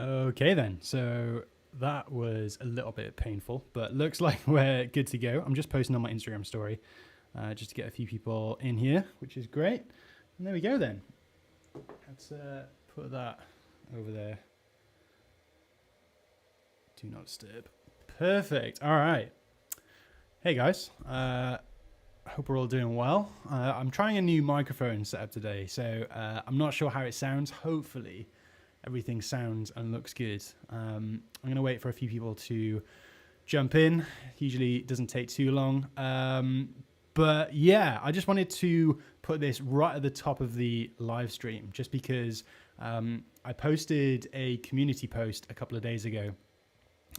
Okay then, so that was a little bit painful, but looks like we're good to go. I'm just posting on my Instagram story just to get a few people in here, which is great. And there we go then. Let's put that over there. Do not disturb. Perfect. All right. Hey guys. Hope we're all doing well. I'm trying a new microphone setup today, so I'm not sure how it sounds. Hopefully everything sounds and looks good. I'm going to wait for a few people to jump in. Usually it doesn't take too long. But yeah, I just wanted to put this right at the top of the live stream just because I posted a community post a couple of days ago.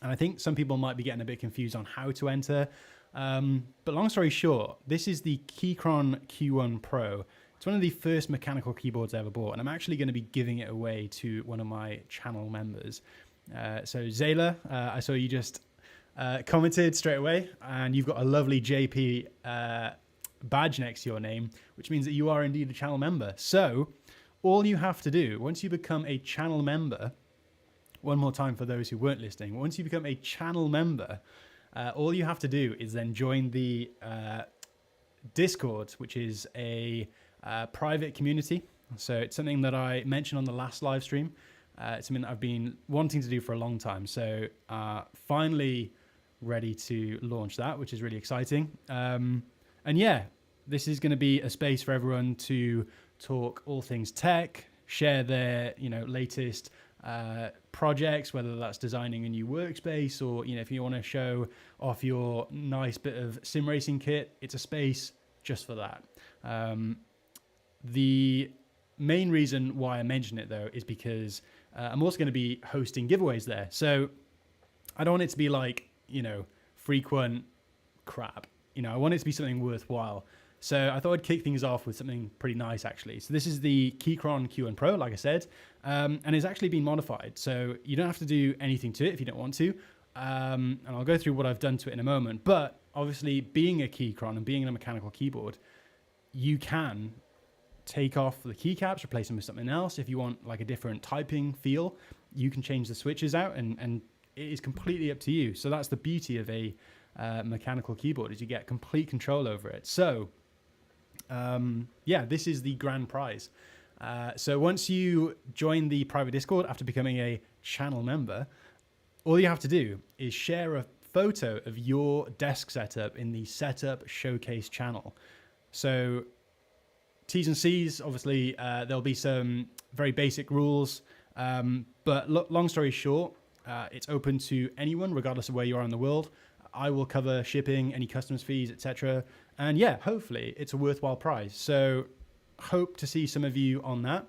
And I think some people might be getting a bit confused on how to enter. But long story short, this is the Keychron Q1 Pro. It's one of the first mechanical keyboards I ever bought, and I'm actually going to be giving it away to one of my channel members. So Zayla, I saw you just commented straight away, and you've got a lovely JP badge next to your name, which means that you are indeed a channel member. So all you have to do, once you become a channel member, one more time for those who weren't listening, once you become a channel member, all you have to do is then join the Discord, which is a private community. So it's something that I mentioned on the last live stream. It's something that I've been wanting to do for a long time. So finally ready to launch that, which is really exciting. And yeah, this is going to be a space for everyone to talk all things tech, share their latest projects, whether that's designing a new workspace or if you want to show off your nice bit of sim racing kit, it's a space just for that. The main reason why I mention it though is because I'm also going to be hosting giveaways there. So I don't want it to be like frequent crap. I want it to be something worthwhile. So I thought I'd kick things off with something pretty nice, actually. So this is the Keychron Q1 Pro, like I said, and it's actually been modified. So you don't have to do anything to it if you don't want to. And I'll go through what I've done to it in a moment. But obviously, being a Keychron and being a mechanical keyboard, you can take off the keycaps, replace them with something else. If you want like a different typing feel, you can change the switches out, and it is completely up to you. So that's the beauty of a mechanical keyboard, is you get complete control over it. So yeah, this is the grand prize. So once you join the private Discord after becoming a channel member, all you have to do is share a photo of your desk setup in the setup showcase channel. So T's and C's, obviously, there'll be some very basic rules. But long story short, it's open to anyone, regardless of where you are in the world. I will cover shipping, any customs fees, etc. And yeah, hopefully it's a worthwhile prize. So hope to see some of you on that.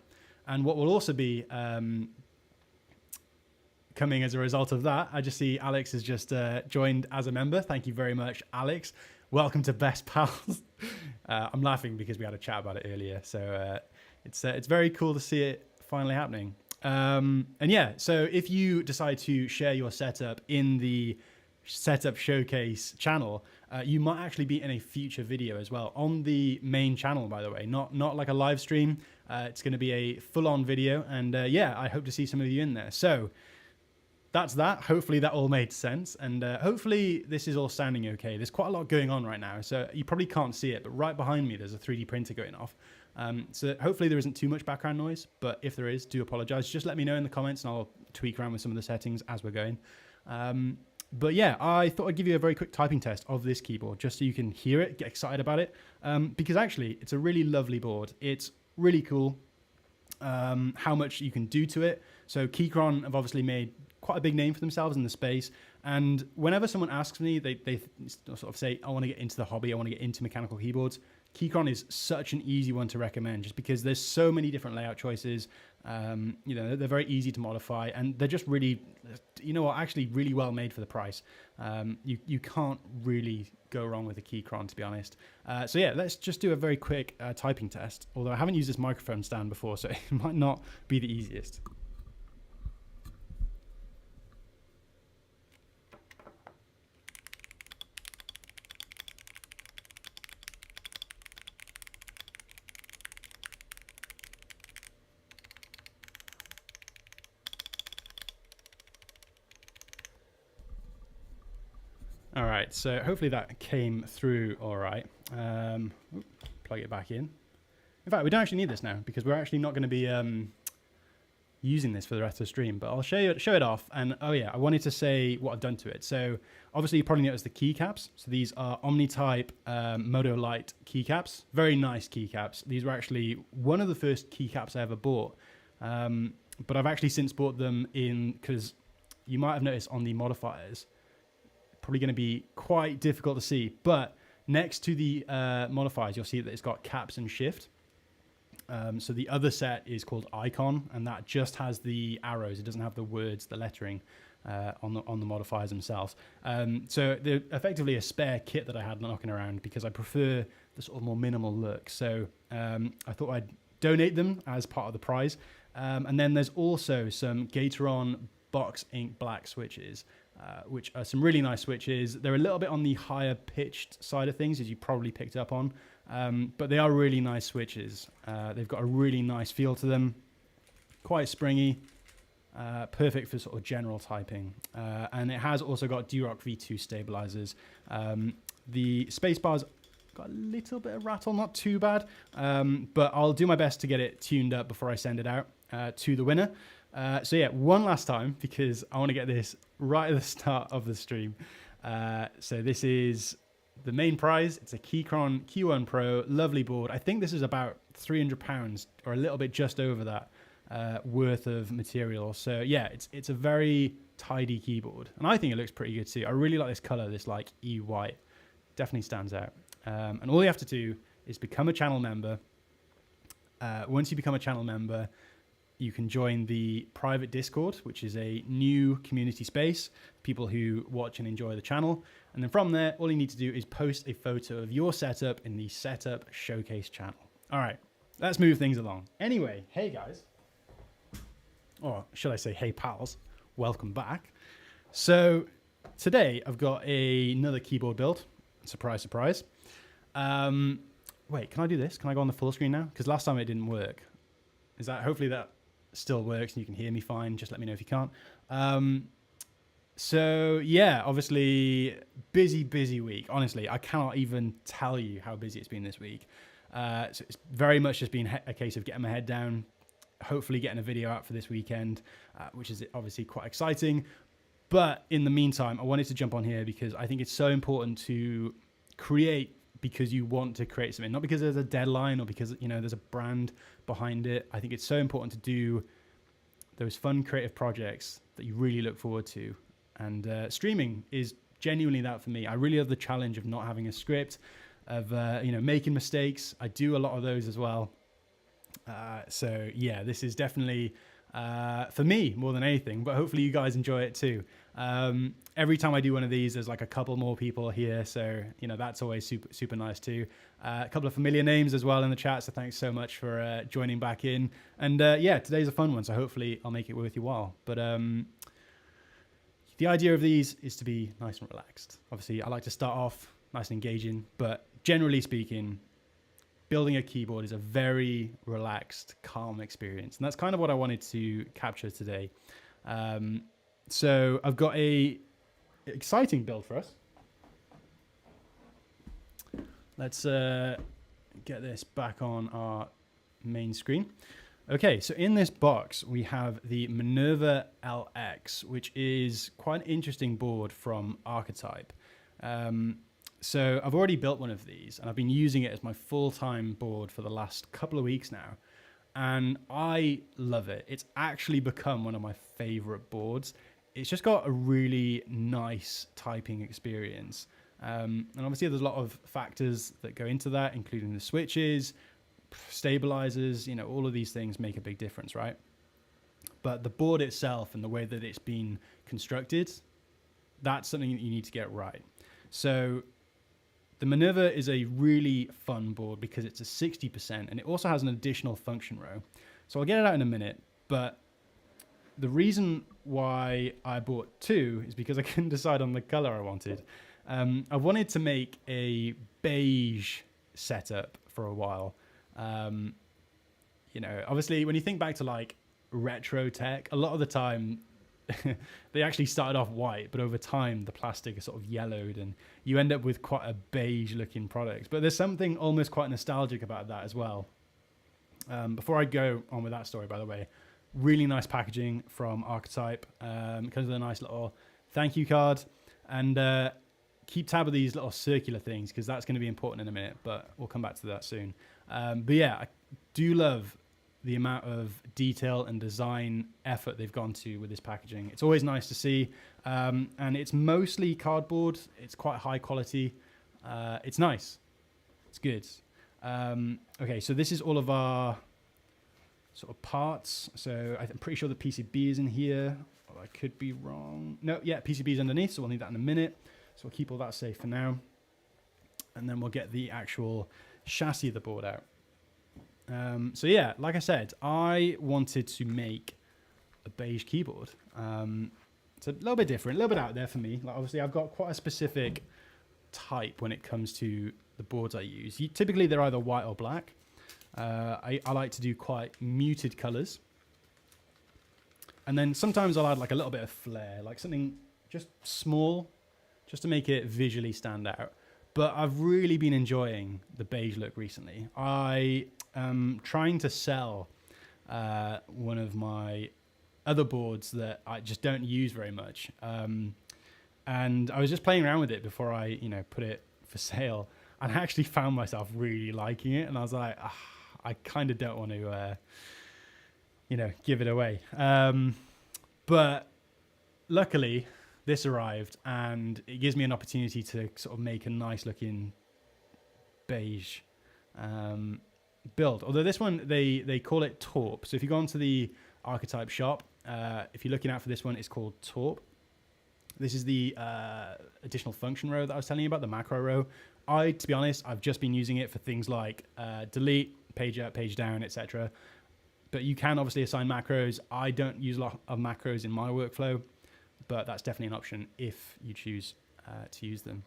And what will also be coming as a result of that, I just see Alex has just joined as a member. Thank you very much, Alex. Welcome to Best Pals. I'm laughing because we had a chat about it earlier. So it's very cool to see it finally happening. And yeah, so if you decide to share your setup in the setup showcase channel, you might actually be in a future video as well on the main channel, by the way, not like a live stream. It's going to be a full-on video, and yeah, I hope to see some of you in there. So that's that. Hopefully that all made sense, and hopefully this is all sounding okay. There's quite a lot going on right now, so you probably can't see it, but right behind me there's a 3D printer going off. So hopefully there isn't too much background noise, but if there is, do apologize. Just let me know in the comments and I'll tweak around with some of the settings as we're going. But yeah, I thought I'd give you a very quick typing test of this keyboard just so you can hear it, get excited about it, because actually it's a really lovely board. It's really cool how much you can do to it. So Keychron have obviously made quite a big name for themselves in the space, and whenever someone asks me, they sort of say, I want to get into the hobby, I want to get into mechanical keyboards, Keychron is such an easy one to recommend just because there's so many different layout choices. They're very easy to modify, and they're just really, actually really well made for the price. You can't really go wrong with a Keychron, to be honest. So yeah, let's just do a very quick typing test, although I haven't used this microphone stand before, so it might not be the easiest. All right, so hopefully that came through all right. Plug it back in. In fact, we don't actually need this now because we're actually not going to be using this for the rest of the stream, but I'll show it off. And oh yeah, I wanted to say what I've done to it. So obviously you probably noticed the keycaps. So these are Omnitype Moto Light keycaps. Very nice keycaps. These were actually one of the first keycaps I ever bought. But I've actually since bought them in, because you might have noticed on the modifiers, probably going to be quite difficult to see, but next to the modifiers, you'll see that it's got caps and shift. So the other set is called Icon, and that just has the arrows. It doesn't have the words, the lettering on the modifiers themselves. So they're effectively a spare kit that I had knocking around because I prefer the sort of more minimal look. So I thought I'd donate them as part of the prize. And then there's also some Gateron Box Ink Black switches, which are some really nice switches. They're a little bit on the higher pitched side of things, as you probably picked up on, but they are really nice switches. They've got a really nice feel to them, quite springy, perfect for sort of general typing. And it has also got Durock V2 stabilizers. The spacebar's got a little bit of rattle, not too bad, but I'll do my best to get it tuned up before I send it out to the winner. So yeah, one last time, because I want to get this right at the start of the stream. So this is the main prize. It's a Keychron Q1 Pro, lovely board. I think this is about £300 or a little bit just over that worth of material. So yeah, it's a very tidy keyboard, and I think it looks pretty good too. I really like this color, this like E-white. Definitely stands out. And all you have to do is become a channel member. Once you become a channel member, you can join the private Discord, which is a new community space, people who watch and enjoy the channel. And then from there, all you need to do is post a photo of your setup in the Setup Showcase channel. All right, let's move things along. Anyway, hey guys, or should I say hey pals, welcome back. So today I've got another keyboard build. Surprise, surprise. Wait, can I do this? Can I go on the full screen now? Because last time it didn't work. Is that, hopefully that still works and you can hear me fine. Just let me know if you can't. So yeah, obviously busy week. Honestly, I cannot even tell you how busy it's been this week. So it's very much just been a case of getting my head down, hopefully getting a video out for this weekend, which is obviously quite exciting. But in the meantime, I wanted to jump on here because I think it's so important to create because you want to create something, not because there's a deadline or because, you know, there's a brand behind it. I think it's so important to do those fun creative projects that you really look forward to. And streaming is genuinely that for me. I really love the challenge of not having a script, of, you know, making mistakes. I do a lot of those as well. So yeah, this is definitely for me more than anything, but hopefully you guys enjoy it too. Every time I do one of these, there's like a couple more people here, so you know that's always super nice too. A couple of familiar names as well in the chat, so thanks so much for joining back in. And yeah, today's a fun one, so hopefully I'll make it worth your while. But the idea of these is to be nice and relaxed. Obviously, I like to start off nice and engaging, but generally speaking, building a keyboard is a very relaxed, calm experience. And that's kind of what I wanted to capture today. So I've got a exciting build for us. Let's get this back on our main screen. Okay, so in this box, we have the Minerva LX, which is quite an interesting board from Archetype. So I've already built one of these, and I've been using it as my full-time board for the last couple of weeks now. And I love it. It's actually become one of my favorite boards. It's just got a really nice typing experience. And obviously there's a lot of factors that go into that, including the switches, stabilizers, you know, all of these things make a big difference, right? But the board itself and the way that it's been constructed, that's something that you need to get right. So the Minerva is a really fun board because it's a 60% and it also has an additional function row. So I'll get it out in a minute, but the reason why I bought two is because I couldn't decide on the color I wanted. I wanted to make a beige setup for a while. You know, obviously when you think back to like retro tech, a lot of the time they actually started off white, but over time the plastic is sort of yellowed and you end up with quite a beige looking product. But there's something almost quite nostalgic about that as well. Before I go on with that story, by the way, really nice packaging from Archetype. It comes with a nice little thank you card, and keep tab of these little circular things because that's going to be important in a minute, but we'll come back to that soon. But yeah, I do love the amount of detail and design effort they've gone to with this packaging. It's always nice to see, and it's mostly cardboard. It's quite high quality. It's nice. It's good. Okay, so this is all of our sort of parts. So I'm pretty sure the PCB is in here. Oh, I could be wrong. No, yeah, PCB is underneath, so we'll need that in a minute. So we'll keep all that safe for now. And then we'll get the actual chassis of the board out. So yeah, like I said, I wanted to make a beige keyboard. It's a little bit different, a little bit out there for me. Like obviously, I've got quite a specific type when it comes to the boards I use. Typically, they're either white or black. I like to do quite muted colors. And then sometimes I'll add like a little bit of flair, like something just small, just to make it visually stand out. But I've really been enjoying the beige look recently. I am trying to sell one of my other boards that I just don't use very much. And I was just playing around with it before I, put it for sale. And I actually found myself really liking it. And I was like, I kind of don't want to, give it away. But luckily, this arrived and it gives me an opportunity to sort of make a nice looking beige build. Although this one, they call it Taupe. So if you go onto the Archetype shop, if you're looking out for this one, it's called Taupe. This is the additional function row that I was telling you about, the macro row. To be honest, I've just been using it for things like delete, page up, page down, etc. But you can obviously assign macros. I don't use a lot of macros in my workflow, but that's definitely an option if you choose to use them.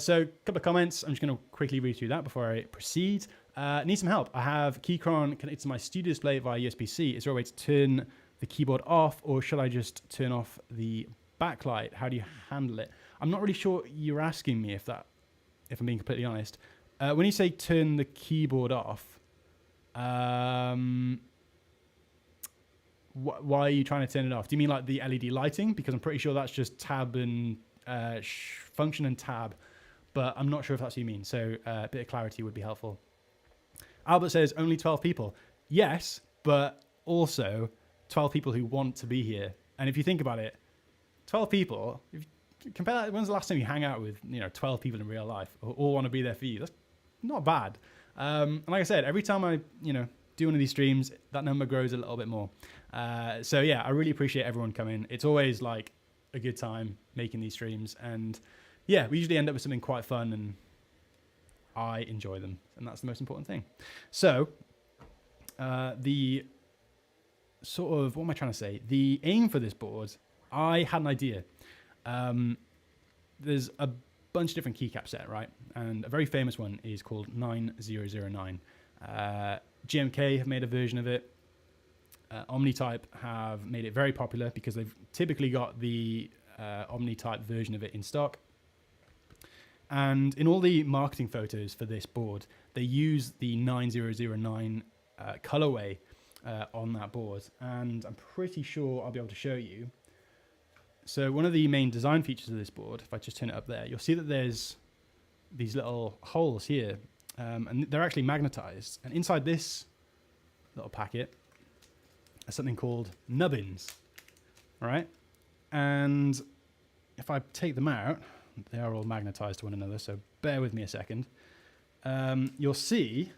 So a couple of comments. I'm just going to quickly read through that before I proceed. Need some help. I have Keychron connected to my studio display via USB-C. Is there a way to turn the keyboard off, or should I just turn off the backlight? How do you handle it? I'm not really sure you're asking me if I'm being completely honest. When you say turn the keyboard off, why are you trying to turn it off? Do you mean like the LED lighting? Because I'm pretty sure that's just tab and function and tab, but I'm not sure if that's what you mean. So a bit of clarity would be helpful. Albert says only 12 people. Yes, but also 12 people who want to be here. And if you think about it, 12 people, if you compare that, when's the last time you hang out with 12 people in real life who all want to be there for you? That's not bad. And like I said, every time I do one of these streams, that number grows a little bit more. So yeah, I really appreciate everyone coming. It's always like a good time making these streams, and yeah, we usually end up with something quite fun, and I enjoy them, and that's the most important thing. So the sort of, what am I trying to say? The aim for this board, I had an idea. There's a bunch of different keycap set, right? And a very famous one is called 9009. GMK have made a version of it. Omnitype have made it very popular because they've typically got the Omnitype version of it in stock. And in all the marketing photos for this board, they use the 9009 colorway on that board. And I'm pretty sure I'll be able to show you. So one of the main design features of this board, if I just turn it up there, you'll see that there's these little holes here, and they're actually magnetized. And inside this little packet is something called nubbins, all right? And if I take them out, they are all magnetized to one another, so bear with me a second. You'll see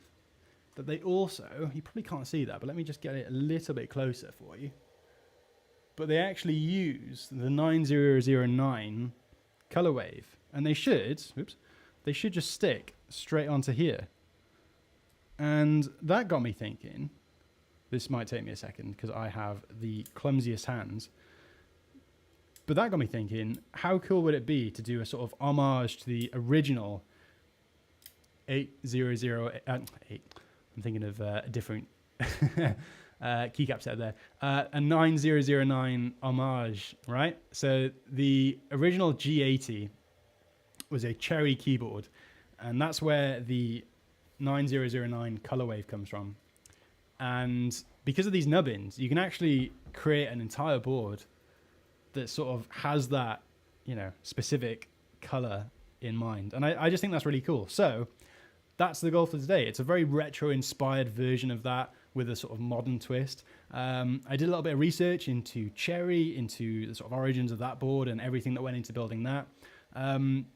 that they also, you probably can't see that, but let me just get it a little bit closer for you. But they actually use the 9009 color wave, and they should just stick straight onto here. And that got me thinking, this might take me a second because I have the clumsiest hands, but that got me thinking, how cool would it be to do a sort of homage to the original 8008, I'm thinking of a different Keycaps out there. A 9009 homage, right? So the original G80 was a cherry keyboard, and that's where the 9009 color wave comes from. And because of these nubbins, you can actually create an entire board that sort of has that, you know, specific color in mind. And I just think that's really cool. So that's the goal for today. It's a very retro inspired version of that with a sort of modern twist. I did a little bit of research into cherry, into the sort of origins of that board and everything that went into building that. And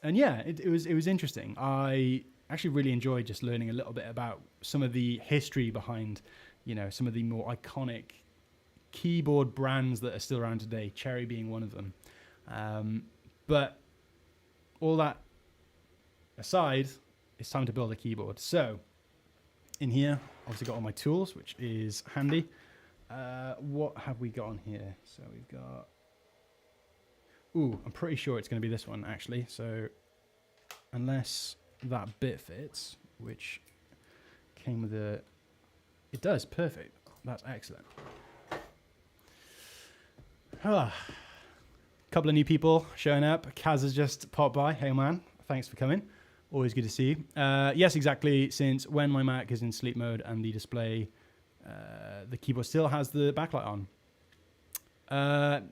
yeah, it was interesting. I actually really enjoyed just learning a little bit about some of the history behind, you know, some of the more iconic keyboard brands that are still around today, cherry being one of them. But all that aside, it's time to build a keyboard. So in here, obviously got all my tools, which is handy. What have we got on here? So we've got, ooh, I'm pretty sure it's going to be this one actually. So unless that bit fits, which came with a, it does, perfect. That's excellent. Couple of new people showing up. Kaz has just popped by. Hey man, thanks for coming. Always good to see you. Yes, exactly. Since when my Mac is in sleep mode and the display, the keyboard still has the backlight on.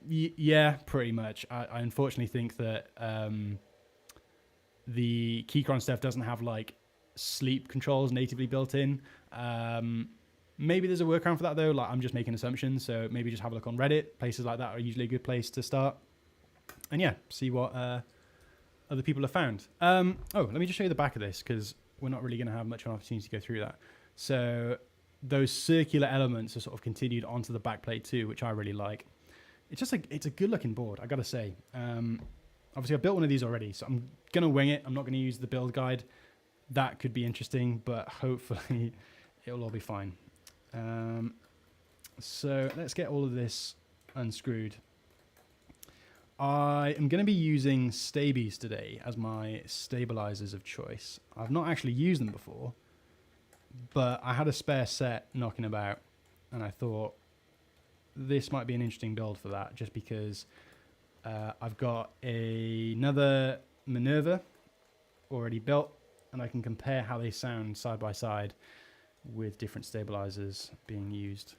Yeah, pretty much. I unfortunately think that the Keychron stuff doesn't have like sleep controls natively built in. Maybe there's a workaround for that though. Like, I'm just making assumptions, so maybe just have a look on Reddit. Places like that are usually a good place to start. And yeah, see what other people have found. Oh, let me just show you the back of this because we're not really going to have much of an opportunity to go through that. So those circular elements are sort of continued onto the back plate too, which I really like. It's just like, it's a good looking board, I gotta say. Obviously I built one of these already, so I'm gonna wing it. I'm not gonna use the build guide. That could be interesting, but hopefully it'll all be fine. So let's get all of this unscrewed. I am going to be using Staebies today as my stabilizers of choice. I've not actually used them before, but I had a spare set knocking about, and I thought this might be an interesting build for that, just because I've got another Minerva already built, and I can compare how they sound side by side with different stabilizers being used.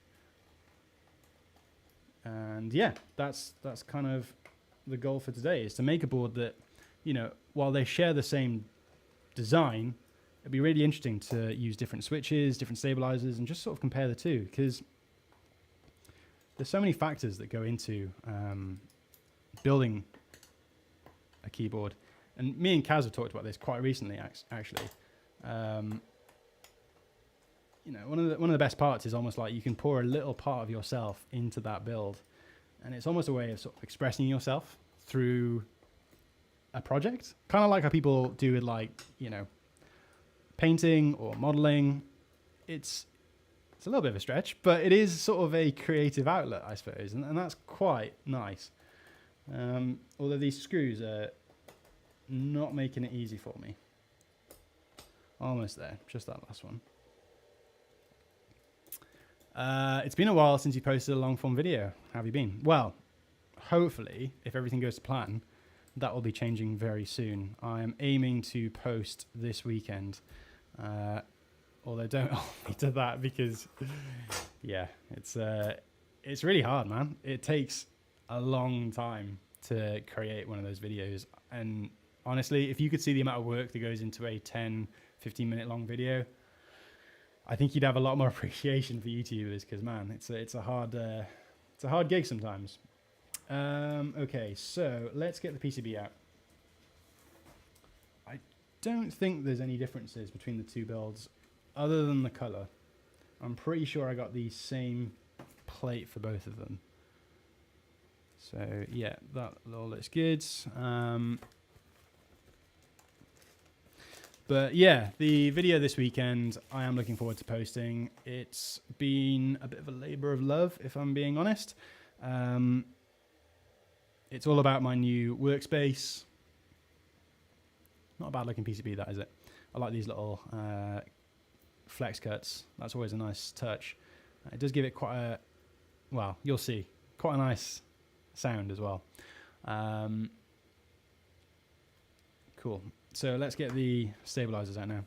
And yeah, that's kind of the goal for today, is to make a board that, you know, while they share the same design, it'd be really interesting to use different switches, different stabilizers, and just sort of compare the two, because there's so many factors that go into building a keyboard. And me and Kaz have talked about this quite recently, actually. You know, one of the best parts is almost like you can pour a little part of yourself into that build, and it's almost a way of sort of expressing yourself through a project, kind of like how people do with, like, you know, painting or modeling. It's a little bit of a stretch, but it is sort of a creative outlet, I suppose, and that's quite nice. Although these screws are not making it easy for me. Almost there, just that last one. It's been a while since you posted a long form video. How have you been? Well, hopefully, if everything goes to plan, that will be changing very soon. I am aiming to post this weekend. Although don't hold me to that, because yeah, it's really hard, man. It takes a long time to create one of those videos. And honestly, if you could see the amount of work that goes into a 10, 15 minute long video, I think you'd have a lot more appreciation for YouTubers, because man, it's a hard gig sometimes. Okay, so let's get the PCB out. I don't think there's any differences between the two builds other than the color. I'm pretty sure I got the same plate for both of them. So yeah, that all looks good. But yeah, the video this weekend, I am looking forward to posting. It's been a bit of a labor of love, if I'm being honest. It's all about my new workspace. Not a bad looking PCB, that, is it? I like these little flex cuts. That's always a nice touch. It does give it quite a, well, you'll see, quite a nice sound as well. Cool. So let's get the stabilizers out now.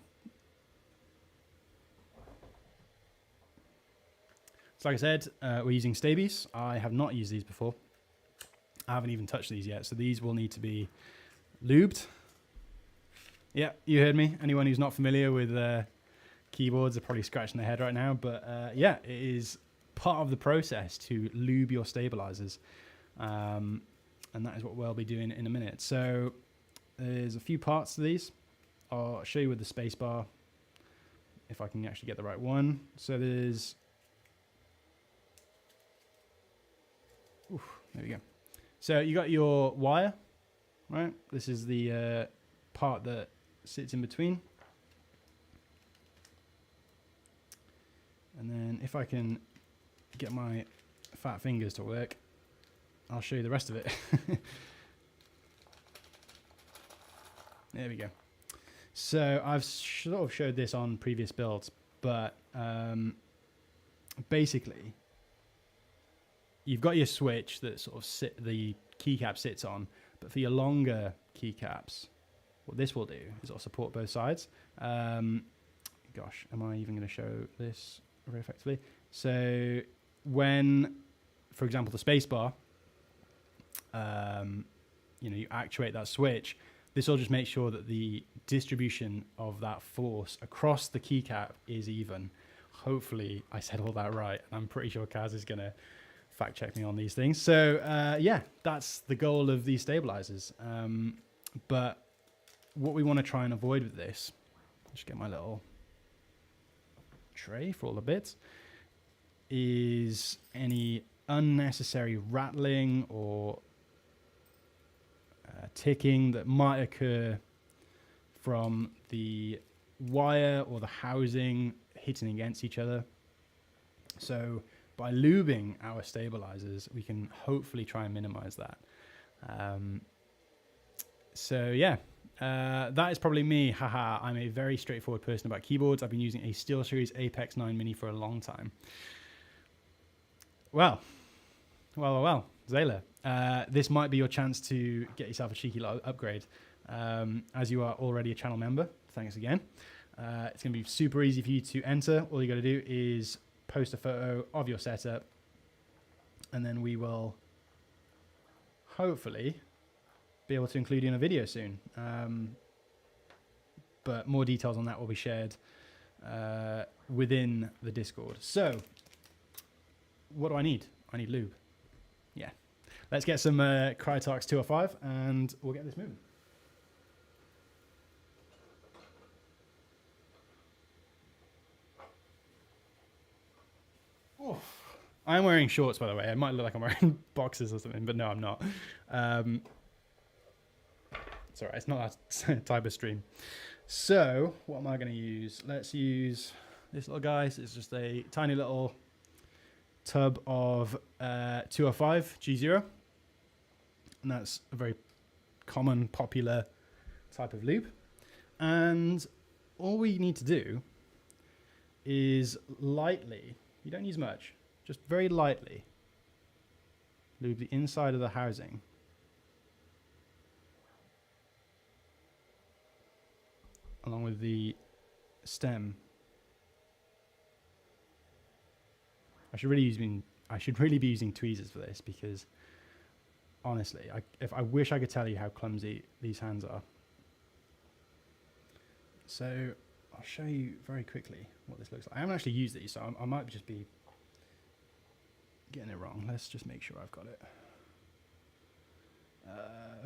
So like I said, we're using Staebies. I have not used these before. I haven't even touched these yet, so these will need to be lubed. Yeah, you heard me. Anyone who's not familiar with keyboards are probably scratching their head right now, but yeah, it is part of the process to lube your stabilizers, and that is what we'll be doing in a minute. So there's a few parts to these. I'll show you with the space bar if I can actually get the right one. So there's, there we go. So you got your wire, right? This is the part that sits in between. And then if I can get my fat fingers to work, I'll show you the rest of it. There we go. So I've sort of showed this on previous builds, but basically you've got your switch that sort of the keycap sits on, but for your longer keycaps, what this will do is it'll support both sides. Gosh, am I even going to show this very effectively? So when, for example, the space bar, you know, you actuate that switch, this will just make sure that the distribution of that force across the keycap is even. Hopefully I said all that right, and I'm pretty sure Kaz is going to fact check me on these things. So yeah, that's the goal of these stabilizers. But what we want to try and avoid with this, just get my little tray for all the bits, is any unnecessary rattling or ticking that might occur from the wire or the housing hitting against each other. So by lubing our stabilizers, we can hopefully try and minimize that. So yeah, that is probably me. Haha, I'm a very straightforward person about keyboards. I've been using a SteelSeries Apex 9 Mini for a long time. Well, Zayla, this might be your chance to get yourself a cheeky little upgrade. As you are already a channel member, thanks again. It's going to be super easy for you to enter. All you got to do is post a photo of your setup, and then we will hopefully be able to include you in a video soon. But more details on that will be shared within the Discord. So what do I need? I need lube. Yeah. Let's get some Crytarx 205 and we'll get this moving. Oh, I'm wearing shorts, by the way. It might look like I'm wearing boxes or something, but no, I'm not. It's all right. It's not that type of stream. So what am I going to use? Let's use this little guy. So it's just a tiny little tub of 205 G0. And that's a very common, popular type of lube. And all we need to do is lightly, you don't use much, just very lightly lube the inside of the housing along with the stem. I should really be using tweezers for this, because honestly, I wish I could tell you how clumsy these hands are. So I'll show you very quickly what this looks like. I haven't actually used these, so I might just be getting it wrong. Let's just make sure I've got it.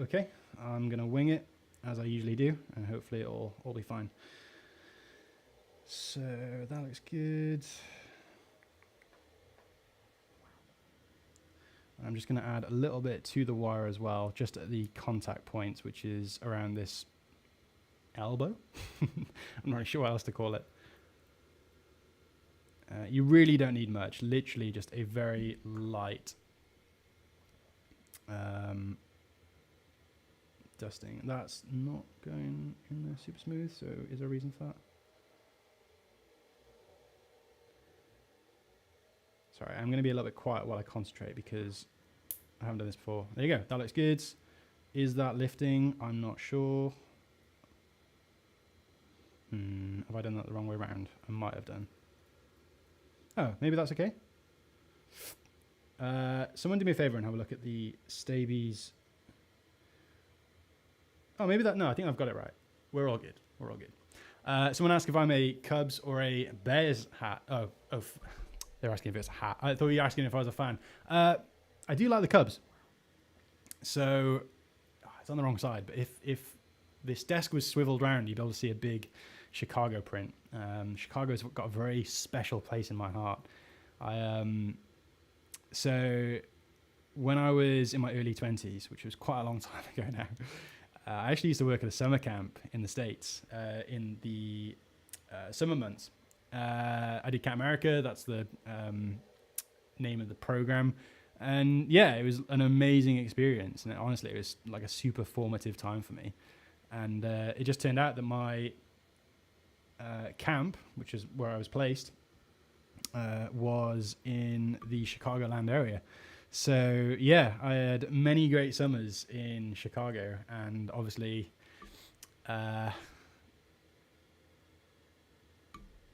Okay, I'm going to wing it as I usually do, and hopefully it'll all be fine. So that looks good. I'm just going to add a little bit to the wire as well, just at the contact points, which is around this elbow. I'm not really sure what else to call it. You really don't need much, literally just a very light dusting. That's not going in there super smooth, so is there a reason for that? Sorry, I'm going to be a little bit quiet while I concentrate because I haven't done this before. There you go. That looks good. Is that lifting? I'm not sure. Have I done that the wrong way around? I might have done. Oh, maybe that's okay. Someone do me a favor and have a look at the Staebies. Oh, maybe that. No, I think I've got it right. We're all good. We're all good. Someone asked if I'm a Cubs or a Bears hat. They're asking if it's a hat. I thought you were asking if I was a fan. I do like the Cubs. So it's on the wrong side. But if this desk was swiveled round, you'd be able to see a big Chicago print. Chicago's got a very special place in my heart. So when I was in my early 20s, which was quite a long time ago now, I actually used to work at a summer camp in the States in the summer months. I did Camp America. That's the name of the program. And yeah, it was an amazing experience. And honestly, it was like a super formative time for me. And it just turned out that my camp, which is where I was placed, was in the Chicagoland area. So yeah, I had many great summers in Chicago, and obviously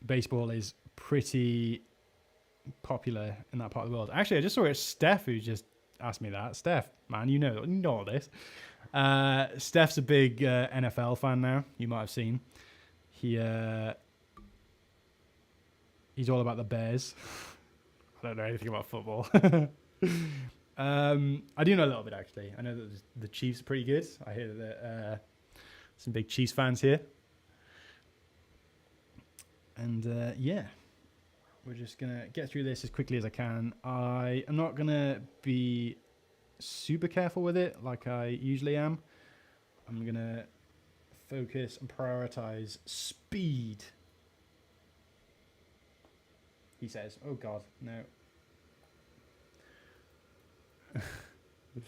baseball is pretty popular in that part of the world. Actually, I just saw it. Steph, who just asked me that. Steph, man, you know all this. Steph's a big NFL fan now. You might have seen. He's all about the Bears. I don't know anything about football. I do know a little bit, actually. I know that the Chiefs are pretty good. I hear that some big Chiefs fans here. And yeah, we're just going to get through this as quickly as I can. I am not going to be super careful with it like I usually am. I'm going to focus and prioritize speed. He says, oh God, no. So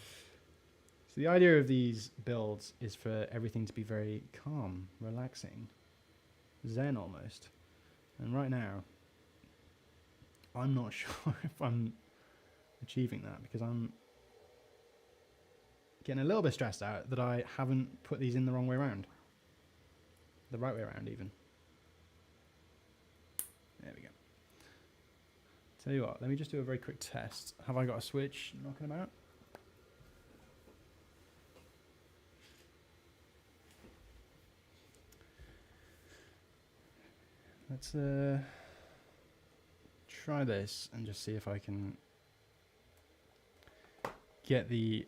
the idea of these builds is for everything to be very calm, relaxing, zen almost. And right now, I'm not sure if I'm achieving that because I'm getting a little bit stressed out that I haven't put these in the wrong way around. The right way around even. There we go. Tell you what, let me just do a very quick test. Have I got a switch knocking about? Let's try this and just see if I can get the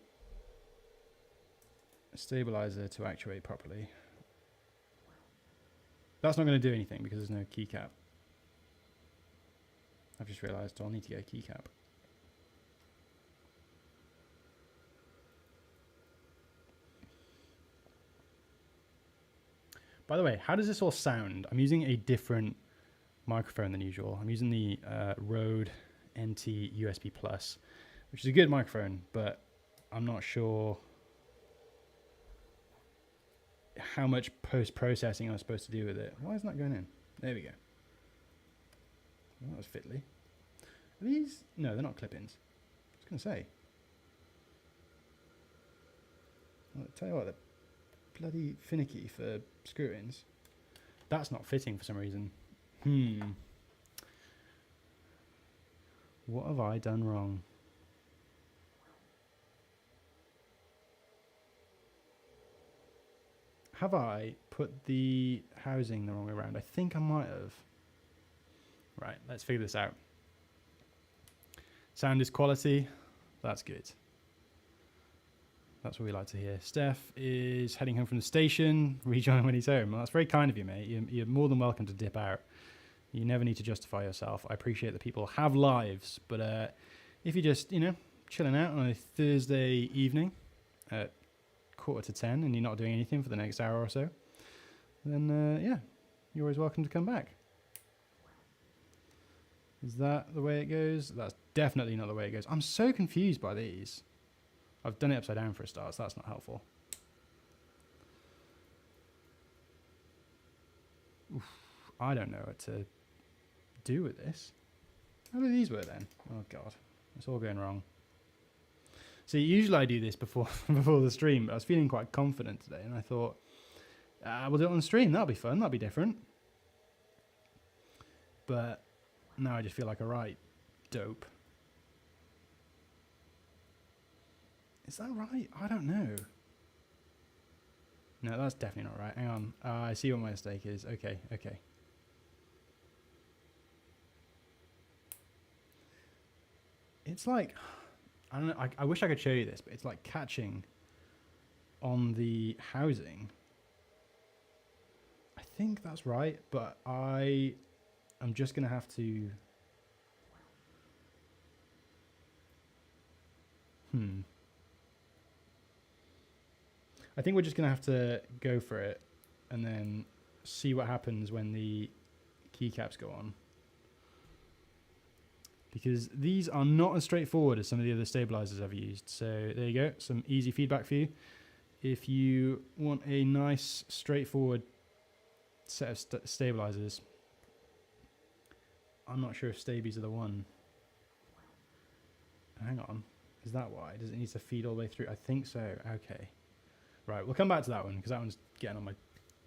stabilizer to actuate properly. That's not going to do anything because there's no keycap. I've just realised I'll need to get a keycap. By the way, how does this all sound? I'm using a different microphone than usual. I'm using the Rode NT USB Plus, which is a good microphone, but I'm not sure how much post-processing I'm supposed to do with it. Why isn't that going in? There we go. Well, that was fiddly. Are these? No, they're not clip-ins. I was going to say. I'll tell you what, they're bloody finicky for screw-ins. That's not fitting for some reason. What have I done wrong? Have I put the housing the wrong way around? I think I might have. Right, let's figure this out. Sound is quality. That's good. That's what we like to hear. Steph is heading home from the station. Rejoin when he's home. Well, that's very kind of you, mate. You're more than welcome to dip out. You never need to justify yourself. I appreciate that people have lives, but if you're just, chilling out on a Thursday evening at 9:45 and you're not doing anything for the next hour or so, then yeah, you're always welcome to come back. Is that the way it goes? That's definitely not the way it goes. I'm so confused by these. I've done it upside down for a start, so that's not helpful. Oof, I don't know what to do with this. How do these work then? Oh god, it's all going wrong. See, usually I do this before before the stream, but I was feeling quite confident today, and I thought, we'll do it on the stream. That'll be fun. That'll be different. But now I just feel like a right dope. Is that right? I don't know. No, that's definitely not right. Hang on. I see what my mistake is. Okay, okay. It's like, I don't know, I wish I could show you this, but it's like catching on the housing. I think that's right, but I'm just going to have to... I think we're just going to have to go for it and then see what happens when the keycaps go on. Because these are not as straightforward as some of the other stabilizers I've used. So there you go, some easy feedback for you. If you want a nice, straightforward set of stabilizers, I'm not sure if Staebies are the one. Hang on, is that why? Does it need to feed all the way through? I think so, okay. Right, we'll come back to that one because that one's getting on my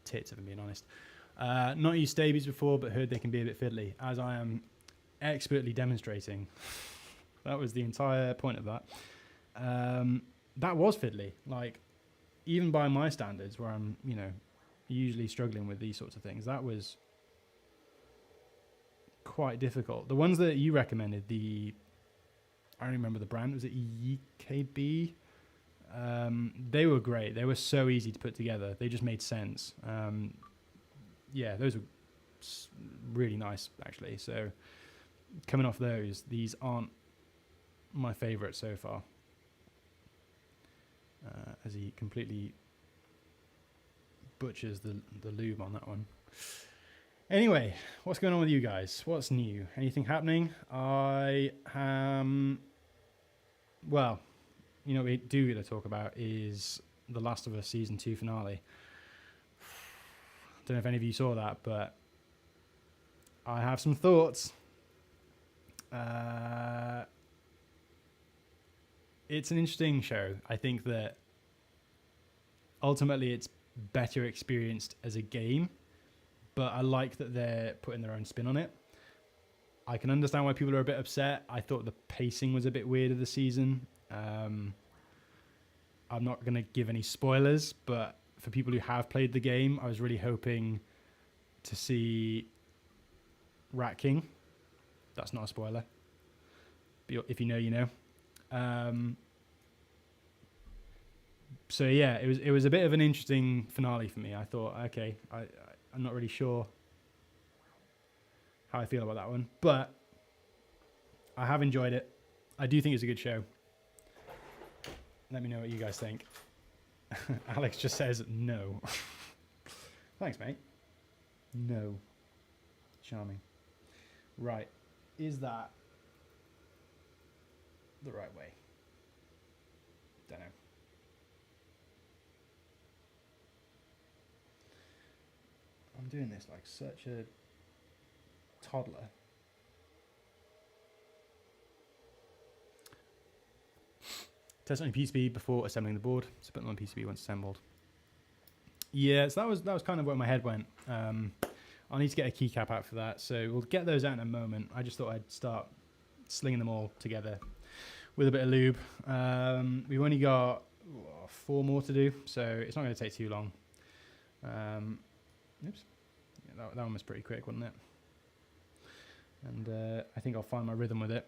tits, if I'm being honest. Not used Staebies before, but heard they can be a bit fiddly, as I am expertly demonstrating. That was the entire point of that. That was fiddly, like even by my standards, where I'm, you know, usually struggling with these sorts of things. That was quite difficult. The ones that you recommended, I don't remember the brand, was it EKB? They were great. They were so easy to put together. They just made sense. Yeah, those were really nice actually. So coming off those, these aren't my favorite so far. As he completely butchers the lube on that one. Anyway, what's going on with you guys? What's new? Anything happening? I am... Well, you know what we do get to talk about is The Last of Us Season 2 finale. Don't know if any of you saw that, but I have some thoughts. It's an interesting show. I think that ultimately it's better experienced as a game, but I like that they're putting their own spin on it. I can understand why people are a bit upset. I thought the pacing was a bit weird of the season. I'm not going to give any spoilers, but for people who have played the game, I was really hoping to see Rat King. That's not a spoiler. If you know, you know. So yeah, it was a bit of an interesting finale for me. I thought, okay, I'm not really sure how I feel about that one, but I have enjoyed it. I do think it's a good show. Let me know what you guys think. Alex just says no. Thanks, mate. No. Charming. Right. Is that the right way? Don't know. I'm doing this like such a toddler. Test on your PCB before assembling the board. So put them on PCB once assembled. Yeah, so that was kind of where my head went. I'll need to get a keycap out for that, so we'll get those out in a moment. I just thought I'd start slinging them all together with a bit of lube. We've only got 4 more to do, so it's not going to take too long. Oops. Yeah, that one was pretty quick, wasn't it? And I think I'll find my rhythm with it.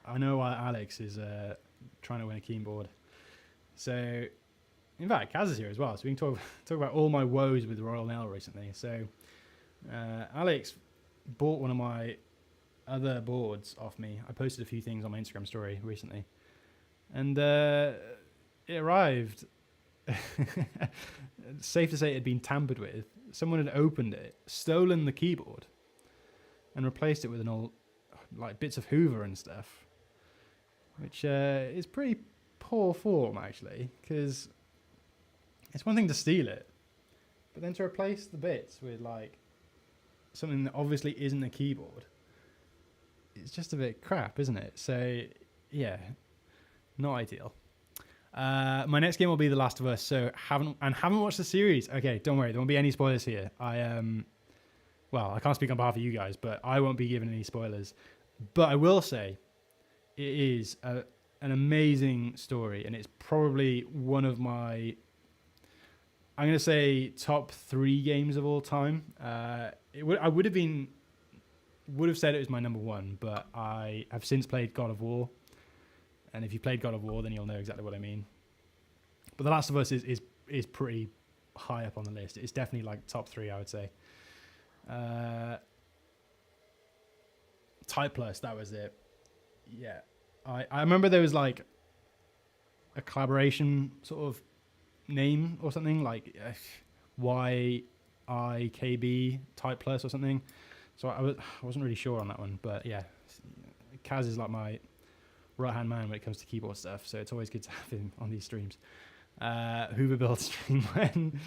I know why Alex is trying to win a keyboard. So, in fact, Kaz is here as well, so we can talk about all my woes with Royal Nail recently. So, Alex bought one of my other boards off me. I posted a few things on my Instagram story recently. And it arrived. Safe to say it had been tampered with. Someone had opened it, stolen the keyboard, and replaced it with an old, like, bits of Hoover and stuff. Which is pretty poor form, actually, because it's one thing to steal it, But then to replace the bits with like something that obviously isn't a keyboard, it's just a bit crap, isn't it? So yeah, not ideal. My next game will be The Last of Us. So haven't watched the series. Okay, don't worry, there won't be any spoilers here. Well, I can't speak on behalf of you guys, but I won't be giving any spoilers. But I will say, it is an amazing story, and it's probably one of my, I'm going to say, top 3 games of all time. I would have said it was my number 1, but I have since played God of War. And if you played God of War, then you'll know exactly what I mean. But The Last of Us is pretty high up on the list. It's definitely like top 3, I would say. Type Plus, that was it. Yeah. I remember there was like a collaboration sort of name or something, like YIKB Type Plus or something. So I wasn't really sure on that one. But yeah, Kaz is like my right-hand man when it comes to keyboard stuff, so it's always good to have him on these streams. Hoover build stream when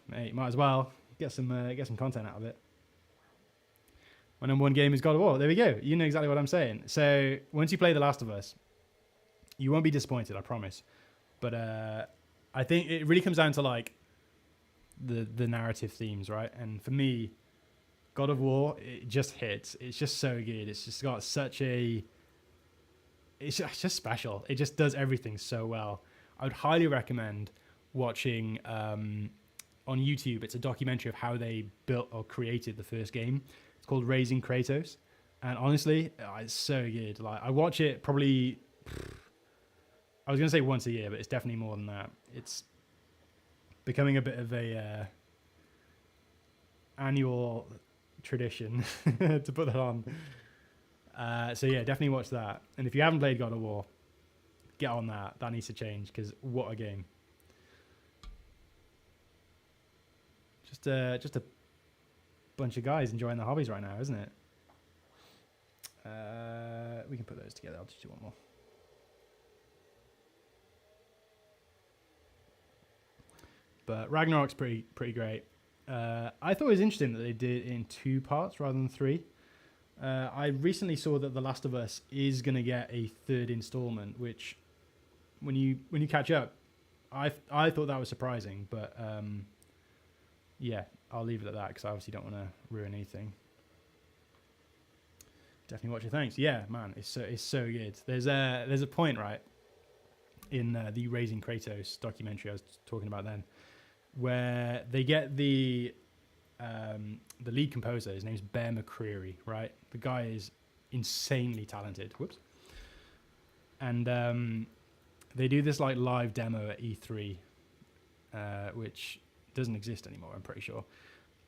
mate, might as well get some content out of it. My number 1 game is God of War. There we go. You know exactly what I'm saying. So once you play The Last of Us, you won't be disappointed, I promise. But I think it really comes down to like the narrative themes, right? And for me, God of War, it just hits. It's just so good. It's just got such a, it's just special. It just does everything so well. I would highly recommend watching on YouTube. It's a documentary of how they built or created the first game. It's called Raising Kratos, and honestly, it's so good. Like I watch it probably, I was gonna say once a year, but it's definitely more than that. It's becoming a bit of a annual tradition to put that on. So yeah, definitely watch that. And if you haven't played God of War, get on that. That needs to change, because what a game. Just a bunch of guys enjoying their hobbies right now, isn't it? We can put those together. I'll just do one more. But Ragnarok's pretty great. I thought it was interesting that they did it in 2 parts rather than 3. I recently saw that The Last of Us is going to get a 3rd installment, which when you catch up, I thought that was surprising, but yeah, I'll leave it at that because I obviously don't want to ruin anything. Definitely watch it. Thanks. Yeah, man, it's so good. There's a point, right, in the Raising Kratos documentary I was talking about then, where they get the lead composer. His name's Bear McCreary, right? The guy is insanely talented. Whoops. And they do this like live demo at E3, which doesn't exist anymore, I'm pretty sure.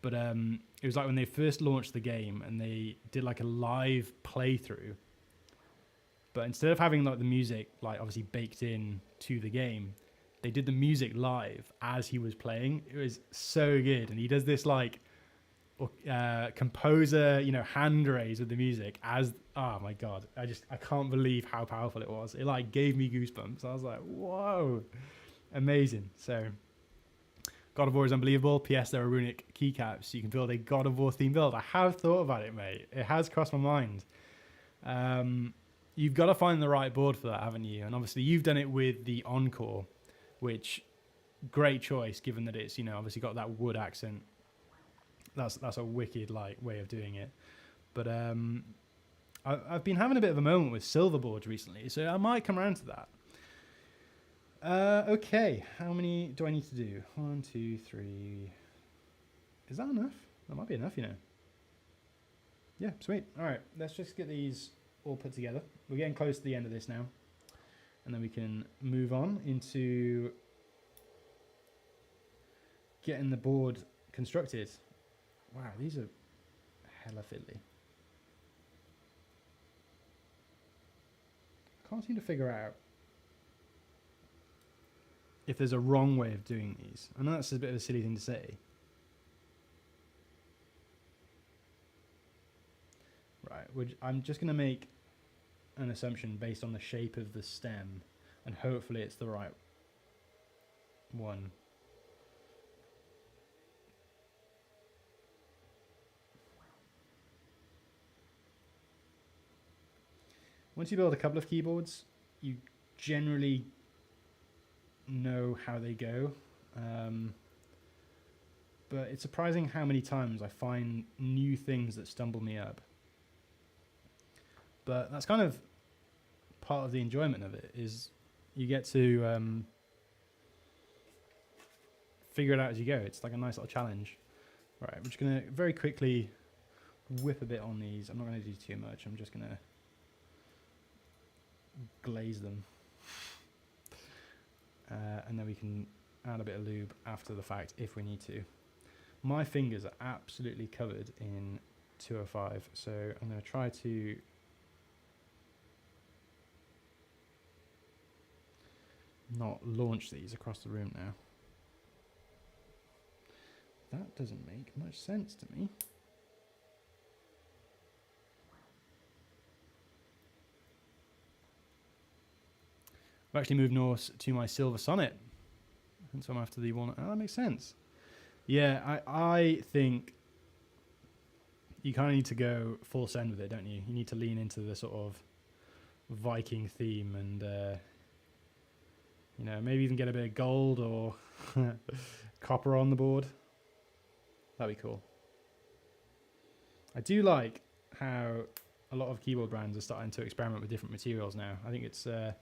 But it was like when they first launched the game, and they did like a live playthrough. But instead of having like the music like obviously baked in to the game, they did the music live as he was playing. It was so good. And he does this like composer, hand raise with the music as, oh my God, I can't believe how powerful it was. It like gave me goosebumps. I was like, whoa, amazing. So God of War is unbelievable. PS, there are runic keycaps. You can build a God of War theme build. I have thought about it, mate. It has crossed my mind. You've got to find the right board for that, haven't you? And obviously you've done it with the Encore, which great choice, given that it's, obviously got that wood accent. That's a wicked like way of doing it. But I've been having a bit of a moment with silver boards recently, so I might come around to that. Okay, how many do I need to do? 1, 2, 3. Is that enough? That might be enough, Yeah, sweet. All right, let's just get these all put together. We're getting close to the end of this now, and then we can move on into getting the board constructed. Wow, these are hella fiddly. Can't seem to figure out if there's a wrong way of doing these. I know that's a bit of a silly thing to say. Right, I'm just going to make an assumption based on the shape of the stem, and hopefully it's the right one. once you build a couple of keyboards, you generally know how they go. But it's surprising how many times I find new things that stumble me up. But that's kind of part of the enjoyment of it, is you get to figure it out as you go. It's like a nice little challenge. Right, I'm just going to very quickly whip a bit on these. I'm not going to do too much. I'm just going to glaze them. And then we can add a bit of lube after the fact if we need to. My fingers are absolutely covered in 205, so I'm going to try to not launch these across the room now. That doesn't make much sense to me. I've actually moved north to my Silver Sonnet, and so I'm after the one. Oh, that makes sense. Yeah, I think you kind of need to go full send with it, don't you? You need to lean into the sort of Viking theme and, you know, maybe even get a bit of gold or copper on the board. That'd be cool. I do like how a lot of keyboard brands are starting to experiment with different materials now. I think it's a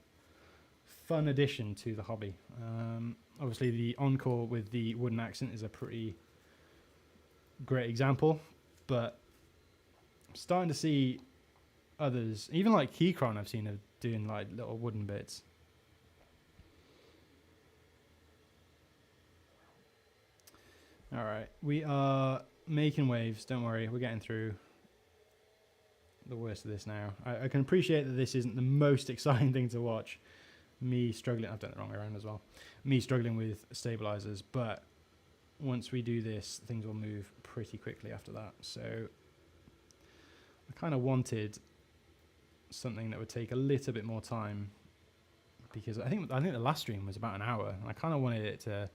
fun addition to the hobby. Obviously, the Encore with the wooden accent is a pretty great example, but I'm starting to see others, even like Keychron, I've seen of doing like little wooden bits. All right, we are making waves. Don't worry, we're getting through the worst of this now. I can appreciate that this isn't the most exciting thing to watch. Me struggling, I've done it the wrong way around as well. Me struggling with stabilizers, but once we do this, things will move pretty quickly after that. So I kind of wanted something that would take a little bit more time, because I think the last stream was about an hour, and I kind of wanted it to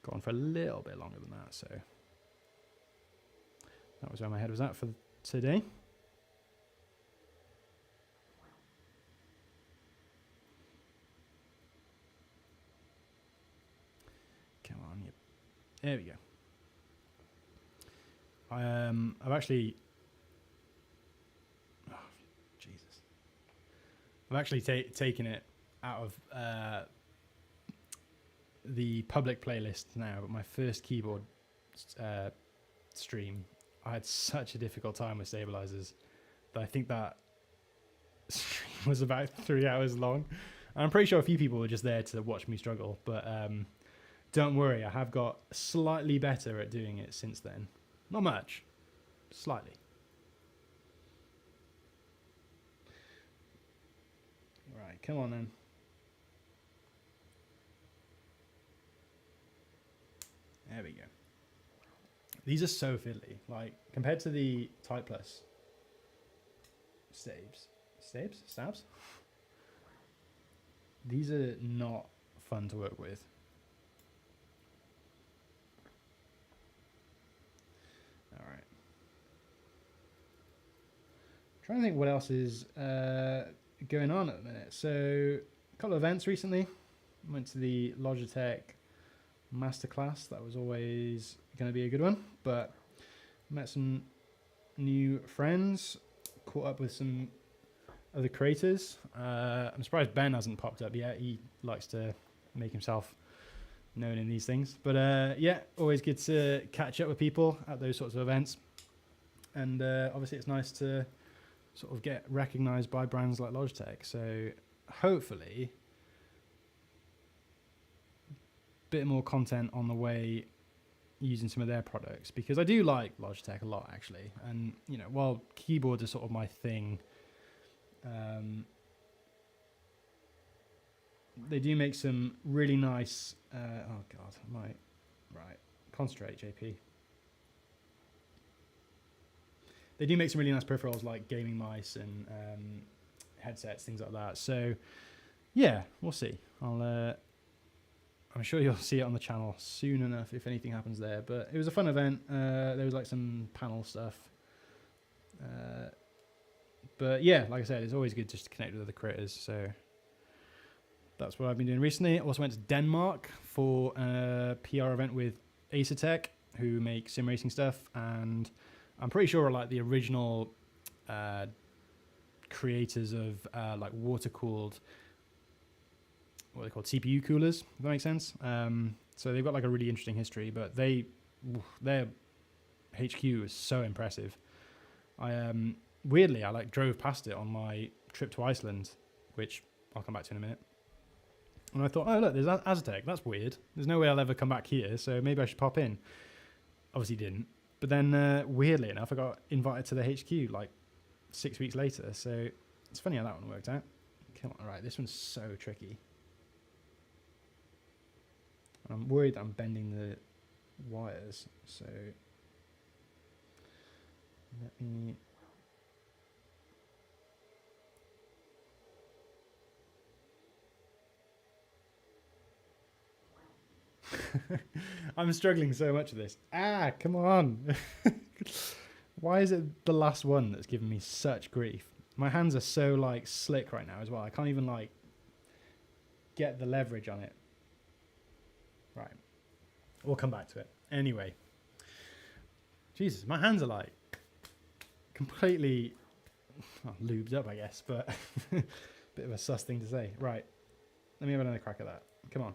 go on for a little bit longer than that. So that was where my head was at for today. Come on, yep. There we go. I've actually, oh, Jesus. I've actually taken it out of the public playlist now, but my first keyboard stream, I had such a difficult time with stabilizers that I think that stream was about 3 hours long. And I'm pretty sure a few people were just there to watch me struggle, but don't worry, I have got slightly better at doing it since then. Not much, slightly. Right, come on then. There we go. These are so fiddly. Like, compared to the Type Plus Stabs? These are not fun to work with. All right. Trying to think what else is going on at the minute. So, a couple of events recently. Went to the Logitech Masterclass. That was always going to be a good one, but met some new friends, caught up with some other creators. I'm surprised Ben hasn't popped up yet. He likes to make himself known in these things, but yeah, always good to catch up with people at those sorts of events. And obviously it's nice to sort of get recognized by brands like Logitech, so hopefully bit more content on the way using some of their products, because I do like Logitech a lot actually. And you know, while keyboards are sort of my thing, they do make some really nice oh god, right, concentrate JP. They do make some really nice peripherals like gaming mice and headsets, things like that. So yeah, we'll see. I'm sure you'll see it on the channel soon enough if anything happens there. But it was a fun event. There was like some panel stuff. But yeah, like I said, it's always good just to connect with other creators. So that's what I've been doing recently. I also went to Denmark for a PR event with Acertech, who make sim racing stuff, and I'm pretty sure like the original creators of like water cooled, what are they called, CPU coolers, if that makes sense. So they've got like a really interesting history, but their HQ is so impressive. Weirdly, I like drove past it on my trip to Iceland, which I'll come back to in a minute. And I thought, oh look, there's Aztec. That's weird. There's no way I'll ever come back here, so maybe I should pop in. Obviously didn't. But then weirdly enough, I got invited to the HQ like 6 weeks later. So it's funny how that one worked out. Come on, right, this one's so tricky. I'm worried that I'm bending the wires, so let me... I'm struggling so much with this. Ah, come on. Why is it the last one that's giving me such grief? My hands are so like slick right now as well. I can't even like get the leverage on it. Right. We'll come back to it. Anyway. Jesus, my hands are like completely lubed up, I guess, but bit of a sus thing to say. Right. Let me have another crack at that. Come on.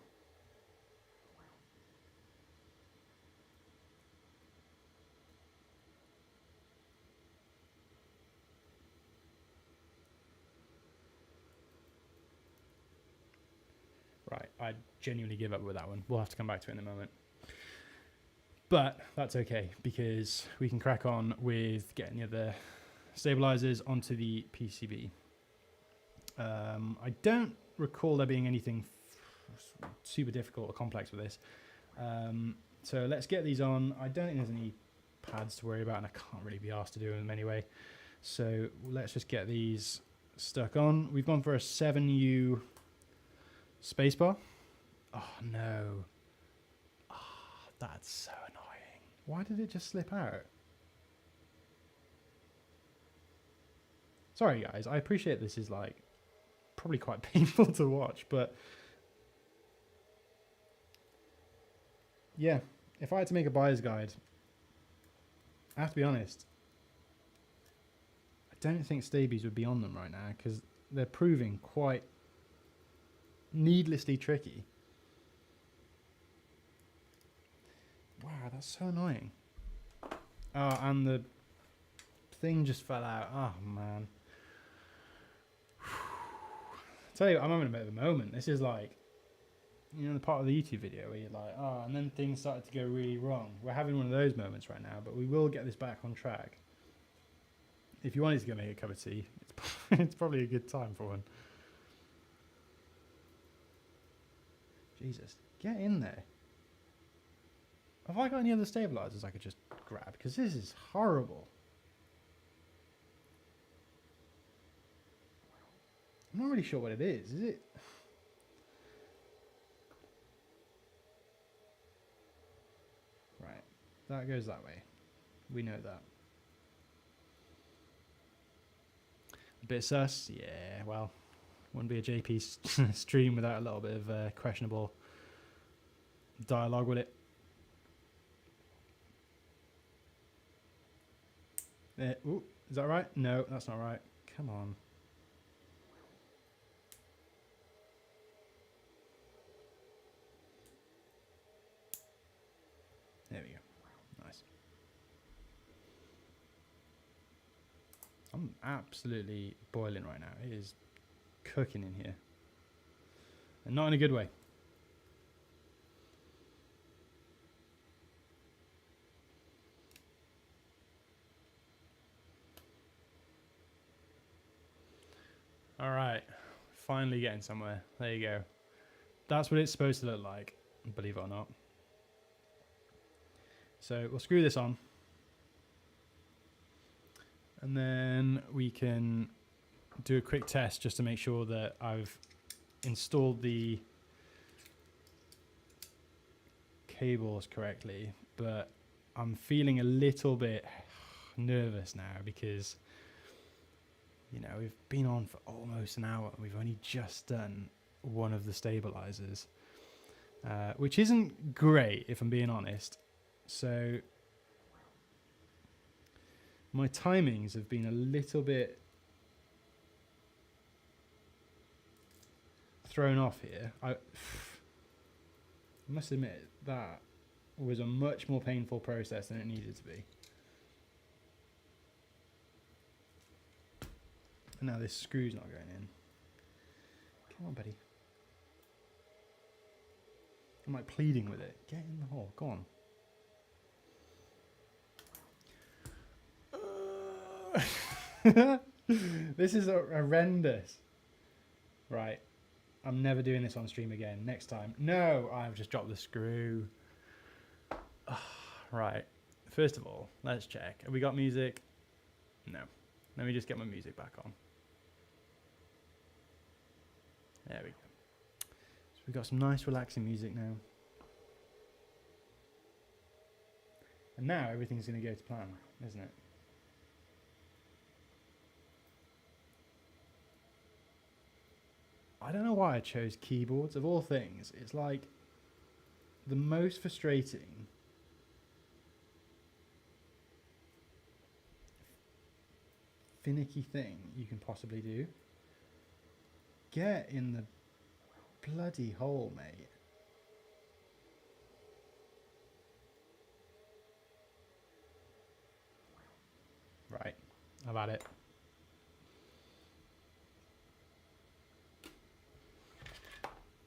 Right, I genuinely give up with that one. We'll have to come back to it in a moment. But that's okay, because we can crack on with getting the other stabilizers onto the PCB. I don't recall there being anything super difficult or complex with this. So let's get these on. I don't think there's any pads to worry about, and I can't really be asked to do them anyway. So let's just get these stuck on. We've gone for a 7U spacebar. Oh no. Oh, that's so annoying. Why did it just slip out? Sorry guys, I appreciate this is like probably quite painful to watch, but yeah, if I had to make a buyer's guide, I have to be honest, I don't think Staebies would be on them right now because they're proving quite needlessly tricky. Wow, that's so annoying. Oh, and the thing just fell out. Oh man. I tell you, I'm having a bit of a moment. This is like, you know, the part of the YouTube video where you're like, oh, and then things started to go really wrong. We're having one of those moments right now, but we will get this back on track. If you wanted to go make a cup of tea, it's probably a good time for one. Jesus, get in there. Have I got any other stabilizers I could just grab? Because this is horrible. I'm not really sure what it is. Is it? Right, that goes that way. We know that. A bit sus? Yeah, well, wouldn't be a JP stream without a little bit of questionable dialogue with it. Ooh, is that right? No, that's not right. Come on. There we go. Nice. I'm absolutely boiling right now. It is cooking in here. And not in a good way. All right, finally getting somewhere. There you go. That's what it's supposed to look like, believe it or not. So we'll screw this on. And then we can do a quick test just to make sure that I've installed the cables correctly. But I'm feeling a little bit nervous now because You know, we've been on for almost an hour. We've only just done one of the stabilizers, which isn't great if I'm being honest. So my timings have been a little bit thrown off here. I must admit that was a much more painful process than it needed to be. And now this screw's not going in. Come on, buddy. I'm like pleading with it. Get in the hole. Go on. This is horrendous. Right. I'm never doing this on stream again. Next time. No, I've just dropped the screw. Right. First of all, let's check. Have we got music? No. Let me just get my music back on. There we go. So we've got some nice relaxing music now. And now everything's going to go to plan, isn't it? I don't know why I chose keyboards. Of all things, it's like the most frustrating finicky thing you can possibly do. Get in the bloody hole, mate. Right, I've had it.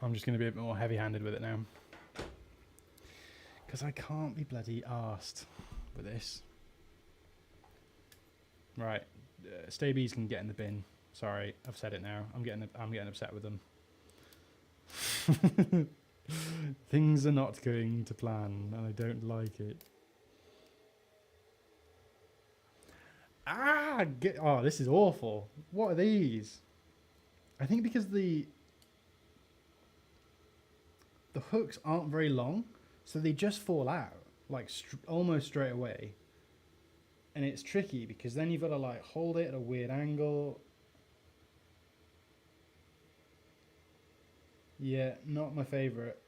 I'm just going to be a bit more heavy-handed with it now. Because I can't be bloody arsed with this. Right, Staebies can get in the bin. Sorry, I've said it now. I'm getting upset with them. Things are not going to plan, and I don't like it. Oh, this is awful. What are these? I think because the hooks aren't very long, so they just fall out like almost straight away. And it's tricky because then you've got to like hold it at a weird angle. Yeah, not my favorite.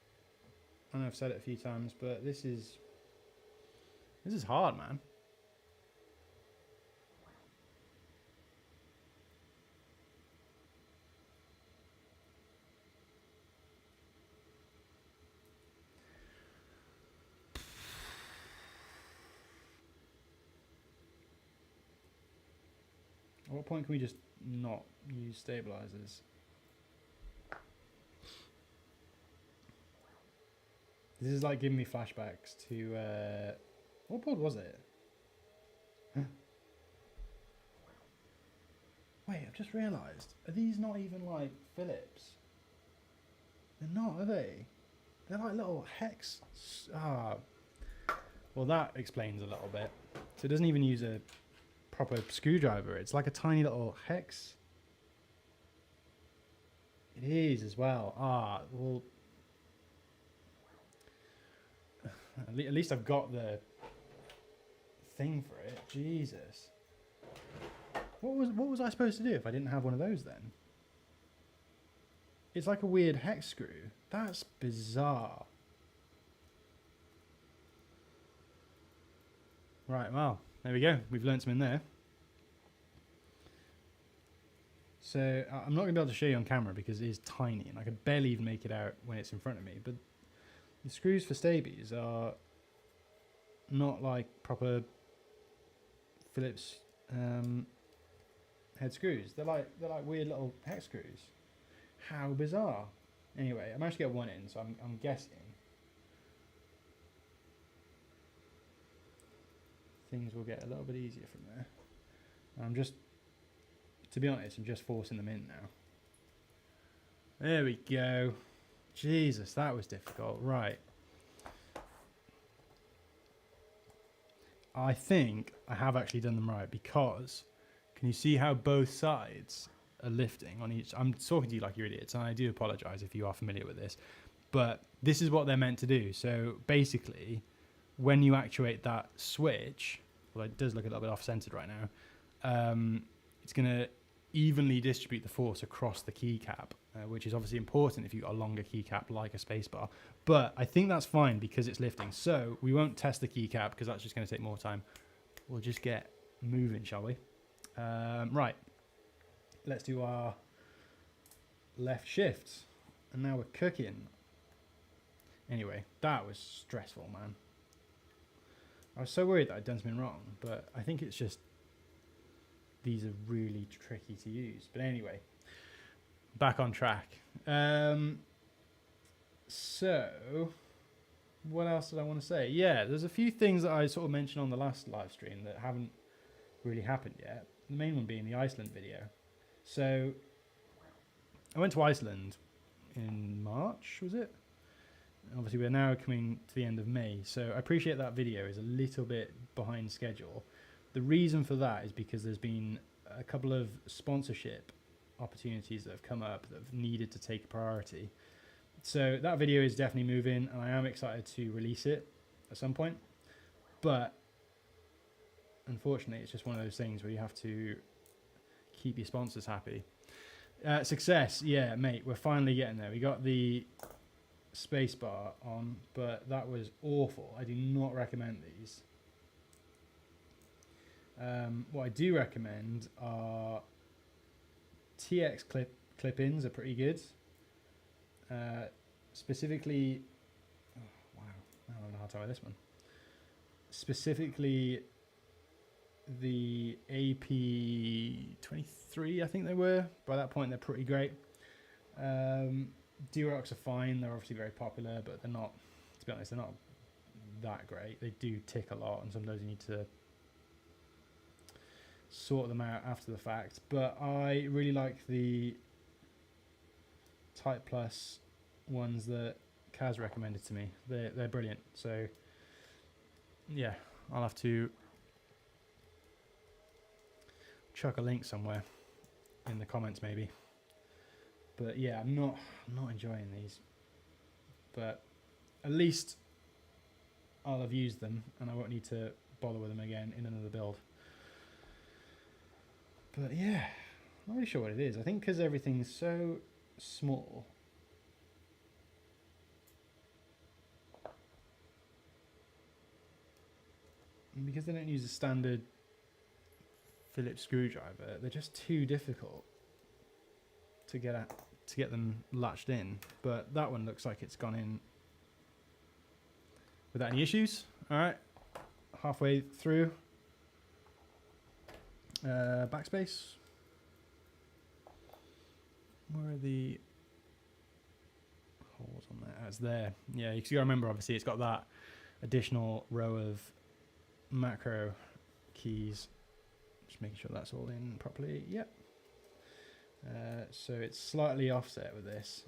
I know I've said it a few times, but this is hard, man. At what point can we just not use stabilizers? This is like giving me flashbacks to what board was it? Wait, I've just realised. Are these not even like Phillips? They're not, are they? They're like little hex. Well, that explains a little bit. So it doesn't even use a proper screwdriver. It's like a tiny little hex. It is as well. Well. At least I've got the thing for it. Jesus. What was I supposed to do if I didn't have one of those then? It's like a weird hex screw. That's bizarre. Right, well, there we go. We've learned something there. So I'm not going to be able to show you on camera because it is tiny and I can barely even make it out when it's in front of me. But the screws for Staebies are not like proper Phillips head screws. They're like weird little hex screws. How bizarre. Anyway, I managed to get one in, so I'm guessing things will get a little bit easier from there. I'm just, to be honest, I'm just forcing them in now. There we go. Jesus, that was difficult. Right. I think I have actually done them right because can you see how both sides are lifting on each? I'm talking to you like you're idiots, and I do apologize if you are familiar with this, but this is what they're meant to do. So basically, when you actuate that switch, well, it does look a little bit off-centered right now, it's going to evenly distribute the force across the keycap, which is obviously important if you've got a longer keycap like a spacebar. But I think that's fine because it's lifting. So we won't test the keycap because that's just going to take more time. We'll just get moving, shall we? Right. Let's do our left shift. And now we're cooking. Anyway, that was stressful, man. I was so worried that I'd done something wrong, but I think it's just these are really tricky to use. But anyway, back on track. So, what else did I want to say? Yeah, there's a few things that I sort of mentioned on the last live stream that haven't really happened yet. The main one being the Iceland video. So, I went to Iceland in March, was it? Obviously, we're now coming to the end of May, so I appreciate that video is a little bit behind schedule. The reason for that is because there's been a couple of sponsorship opportunities that have come up that have needed to take priority. So that video is definitely moving, and I am excited to release it at some point. But unfortunately, it's just one of those things where you have to keep your sponsors happy. Success, yeah, mate, we're finally getting there. We got the spacebar on, but that was awful. I do not recommend these. What I do recommend are TX clip-ins are pretty good. Specifically, oh, wow, I don't know how to tie this one. Specifically, the AP23, I think they were. By that point, they're pretty great. Durox are fine. They're obviously very popular, but they're not, to be honest, they're not that great. They do tick a lot, and sometimes you need to sort them out after the fact. But I really like the Type Plus ones that Kaz recommended to me. They're brilliant. So yeah, I'll have to chuck a link somewhere in the comments maybe. But yeah, I'm not enjoying these. But at least I'll have used them and I won't need to bother with them again in another build. But yeah, I'm not really sure what it is. I think because everything's so small. And because they don't use a standard Phillips screwdriver, they're just too difficult to get them latched in. But that one looks like it's gone in without any issues. All right, halfway through. Backspace. Where are the holes on there? Oh, it's there. Yeah, you gotta remember, obviously, it's got that additional row of macro keys. Just making sure that's all in properly. Yep. So it's slightly offset with this.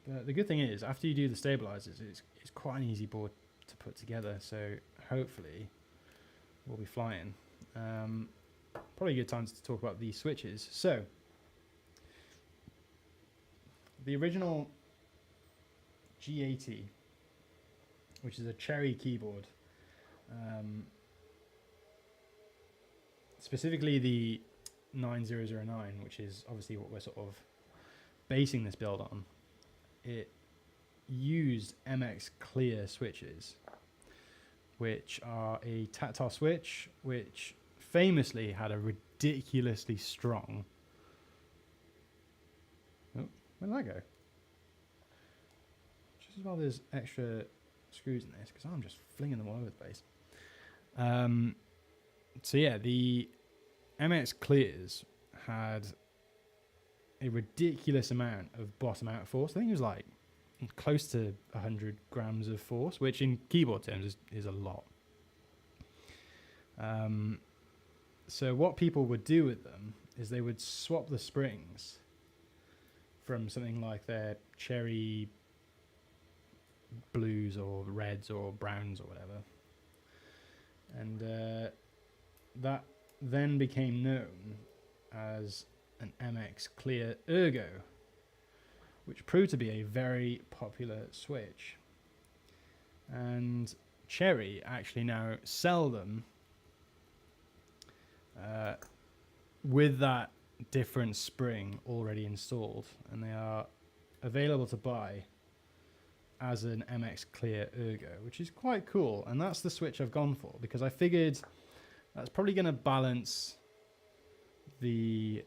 But the good thing is, after you do the stabilizers, it's quite an easy board to put together. So hopefully we'll be flying. Probably a good time to talk about these switches. So the original G80, which is a cherry keyboard, specifically the 9009, which is obviously what we're sort of basing this build on, it used MX Clear switches, which are a tactile switch, which famously had a ridiculously strong... Oh, where did that go? Just as well there's extra screws in this, because I'm just flinging them all over the place. So yeah, the MX Clears had a ridiculous amount of bottom out force. I think it was like close to 100 grams of force, which in keyboard terms is a lot. So what people would do with them is they would swap the springs from something like their cherry blues or reds or browns or whatever. And that then became known as an MX Clear Ergo, which proved to be a very popular switch. And Cherry actually now sell them with that different spring already installed, and they are available to buy as an MX Clear Ergo, which is quite cool. And that's the switch I've gone for, because I figured that's probably going to balance the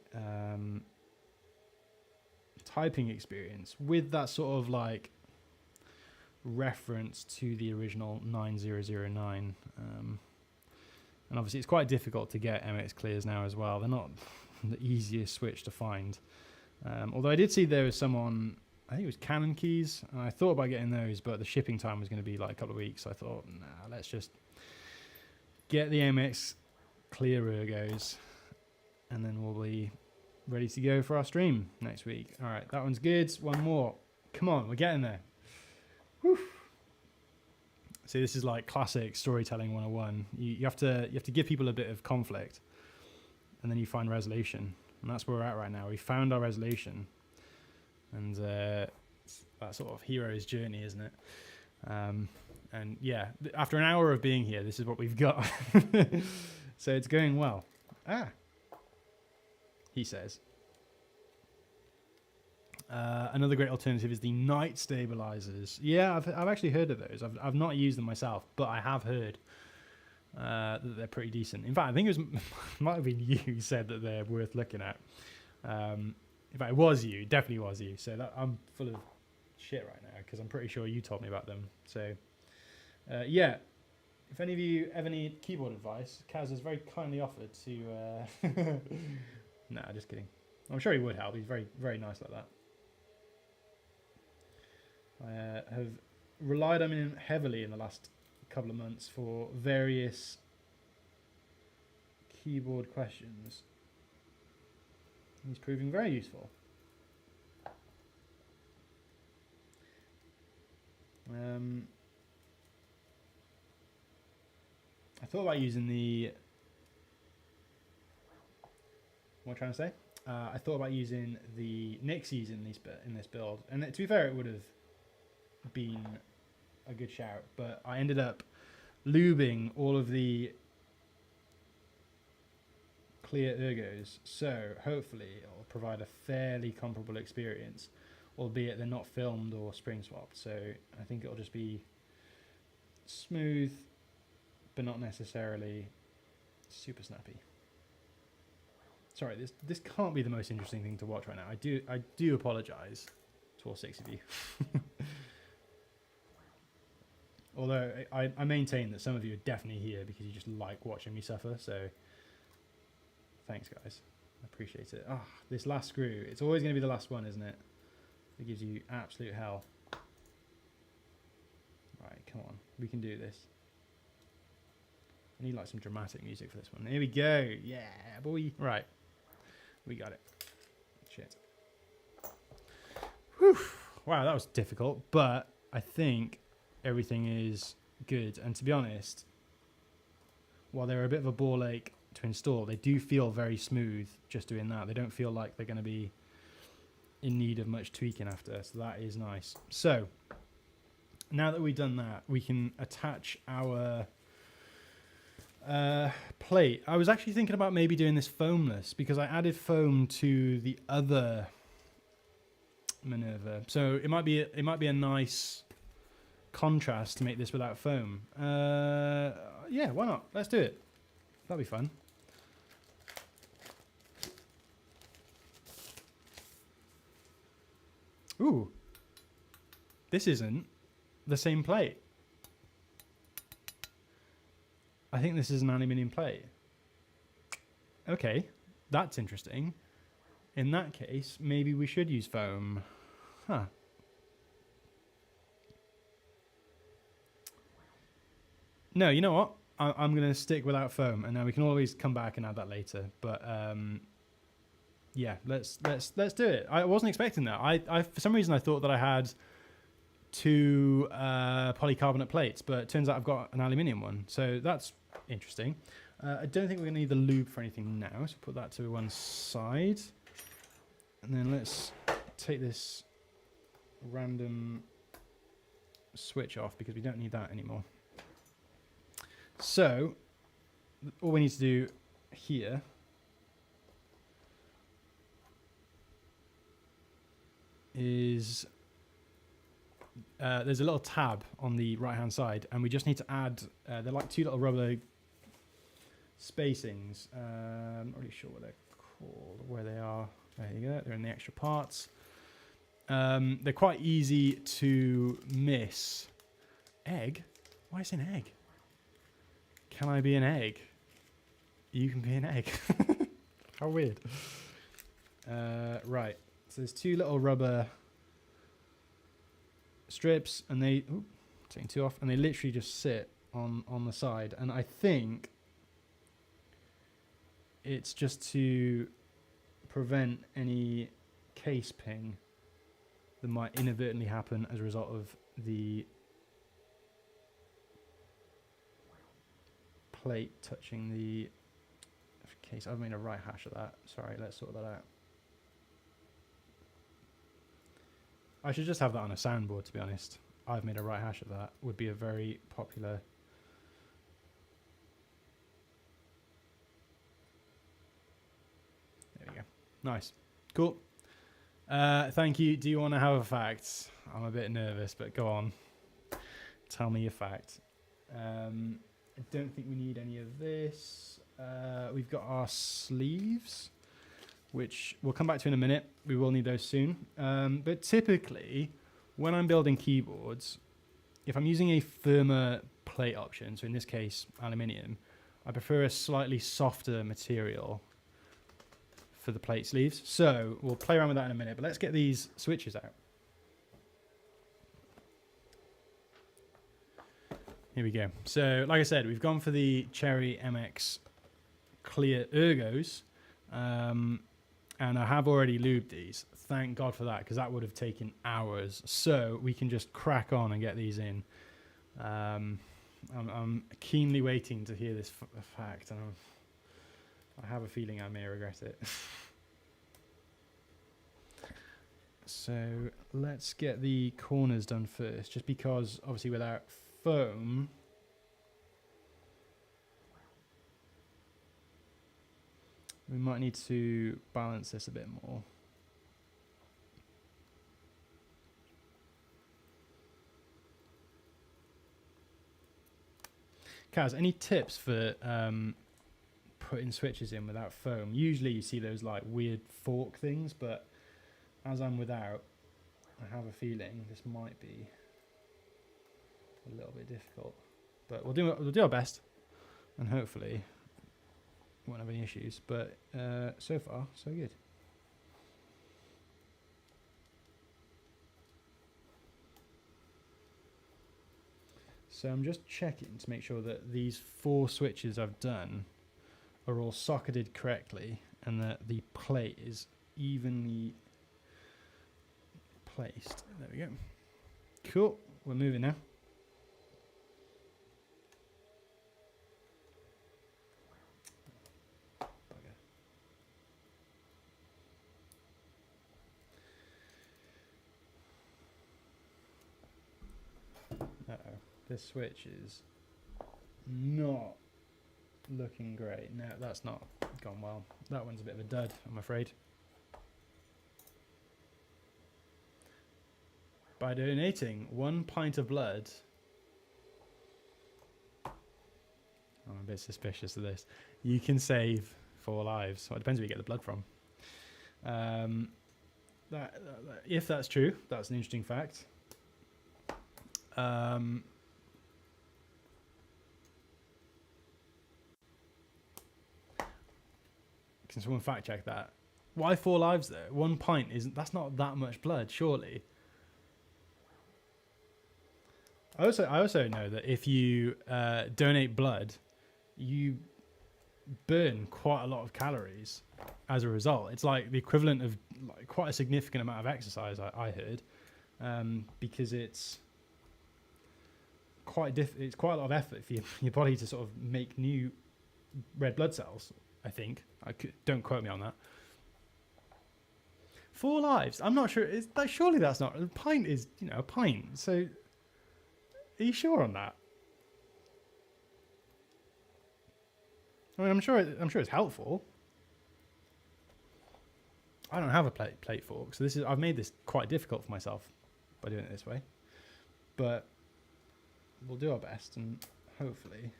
typing experience with that sort of like reference to the original 9009. And obviously it's quite difficult to get MX Clears now as well. They're not the easiest switch to find. Although I did see there was some on, I think it was Canon keys, and I thought about getting those, but the shipping time was going to be like a couple of weeks. So I thought, nah, let's just get the MX Clear Ergos, and then we'll be ready to go for our stream next week. All right, that one's good. One more. Come on, we're getting there. Whew. See, this is like classic storytelling 101. You have to give people a bit of conflict, and then you find resolution. And that's where we're at right now. We found our resolution, and it's that sort of hero's journey, isn't it? And yeah, after an hour of being here, this is what we've got. So it's going well. He says. Another great alternative is the night stabilizers. Yeah, I've actually heard of those. I've not used them myself, but I have heard that they're pretty decent. In fact, I think it might have been you who said that they're worth looking at. In fact, it was you. It definitely was you. So I'm full of shit right now because I'm pretty sure you told me about them. So yeah, if any of you ever need keyboard advice, Kaz has very kindly offered to... Nah, just kidding. I'm sure he would help. He's very, very nice like that. I have relied on him heavily in the last couple of months for various keyboard questions. He's proving very useful. I thought about using the... What am I trying to say? I thought about using the Nixies in this build, and to be fair, it would have been a good shout, but I ended up lubing all of the clear ergos, so hopefully it'll provide a fairly comparable experience, albeit they're not filmed or spring swapped, so I think it'll just be smooth, but not necessarily super snappy. Sorry, this can't be the most interesting thing to watch right now. I do apologise to all 6 of you. Although I maintain that some of you are definitely here because you just like watching me suffer, so thanks guys. I appreciate it. This last screw. It's always going to be the last one, isn't it? It gives you absolute hell. Right, come on. We can do this. I need like some dramatic music for this one. Here we go. Yeah, boy. Right. We got it. Shit. Whew. Wow, that was difficult, but I think everything is good. And to be honest, while they're a bit of a ball ache to install, they do feel very smooth just doing that. They don't feel like they're going to be in need of much tweaking after, so that is nice. So, now that we've done that, we can attach our... plate. I was actually thinking about maybe doing this foamless because I added foam to the other Minerva, so it might be a nice contrast to make this without foam. Yeah, why not? Let's do it. That'll be fun. Ooh, this isn't the same plate. I think this is an aluminium plate. Okay, that's interesting. In that case, maybe we should use foam. Huh. No, you know what? I'm going to stick without foam, and then we can always come back and add that later. But yeah, let's do it. I wasn't expecting that. I for some reason I thought that I had 2 polycarbonate plates, but it turns out I've got an aluminium one. So that's interesting. I don't think we're going to need the lube for anything now, so put that to one side. And then let's take this random switch off because we don't need that anymore. So all we need to do here is there's a little tab on the right hand side, and we just need to add they're like two little rubber spacings. I'm not really sure what they're called, where they are. There you go, they're in the extra parts. They're quite easy to miss. Egg? Why is it an egg? Can I be an egg? You can be an egg. How weird. Right, so there's two little rubber strips, and they taking two off, and they literally just sit on the side, and I think it's just to prevent any case ping that might inadvertently happen as a result of the plate touching the case. I've made a right hash of that. Sorry, let's sort that out. I should just have that on a soundboard, to be honest. I've made a right hash of that. Would be a very popular. There we go. Nice. Cool. Thank you. Do you want to have a fact? I'm a bit nervous, but go on. Tell me your fact. I don't think we need any of this. We've got our sleeves, which we'll come back to in a minute. We will need those soon. But typically, when I'm building keyboards, if I'm using a firmer plate option, so in this case, aluminium, I prefer a slightly softer material for the plate sleeves. So we'll play around with that in a minute, but let's get these switches out. Here we go. So like I said, we've gone for the Cherry MX clear Ergos, and I have already lubed these. Thank God for that, because that would have taken hours. So we can just crack on and get these in. I'm keenly waiting to hear this fact, and I have a feeling I may regret it. So let's get the corners done first, just because obviously without foam, we might need to balance this a bit more. Kaz, any tips for putting switches in without foam? Usually you see those like weird fork things, but as I'm without, I have a feeling this might be a little bit difficult. But we'll do our best, and hopefully won't have any issues. But so far, so good. So I'm just checking to make sure that these 4 switches I've done are all socketed correctly, and that the plate is evenly placed. There we go. Cool. We're moving now. Uh-oh. This switch is not looking great. No, that's not gone well. That one's a bit of a dud, I'm afraid. By donating 1 pint of blood, I'm a bit suspicious of this, you can save 4 lives. Well, it depends where you get the blood from. If that's true, that's an interesting fact. Can someone fact check that? Why 4 lives though? 1 pint that's not that much blood, surely. I also know that if you donate blood, you burn quite a lot of calories as a result. It's like the equivalent of like quite a significant amount of exercise, I heard, because it's quite a lot of effort for your body to sort of make new red blood cells. I think. Don't quote me on that. 4 lives. I'm not sure. Surely that's not. A pint is, a pint. So, are you sure on that? I mean, I'm sure it's helpful. I don't have a plate fork, so I've made this quite difficult for myself by doing it this way. But we'll do our best, and hopefully,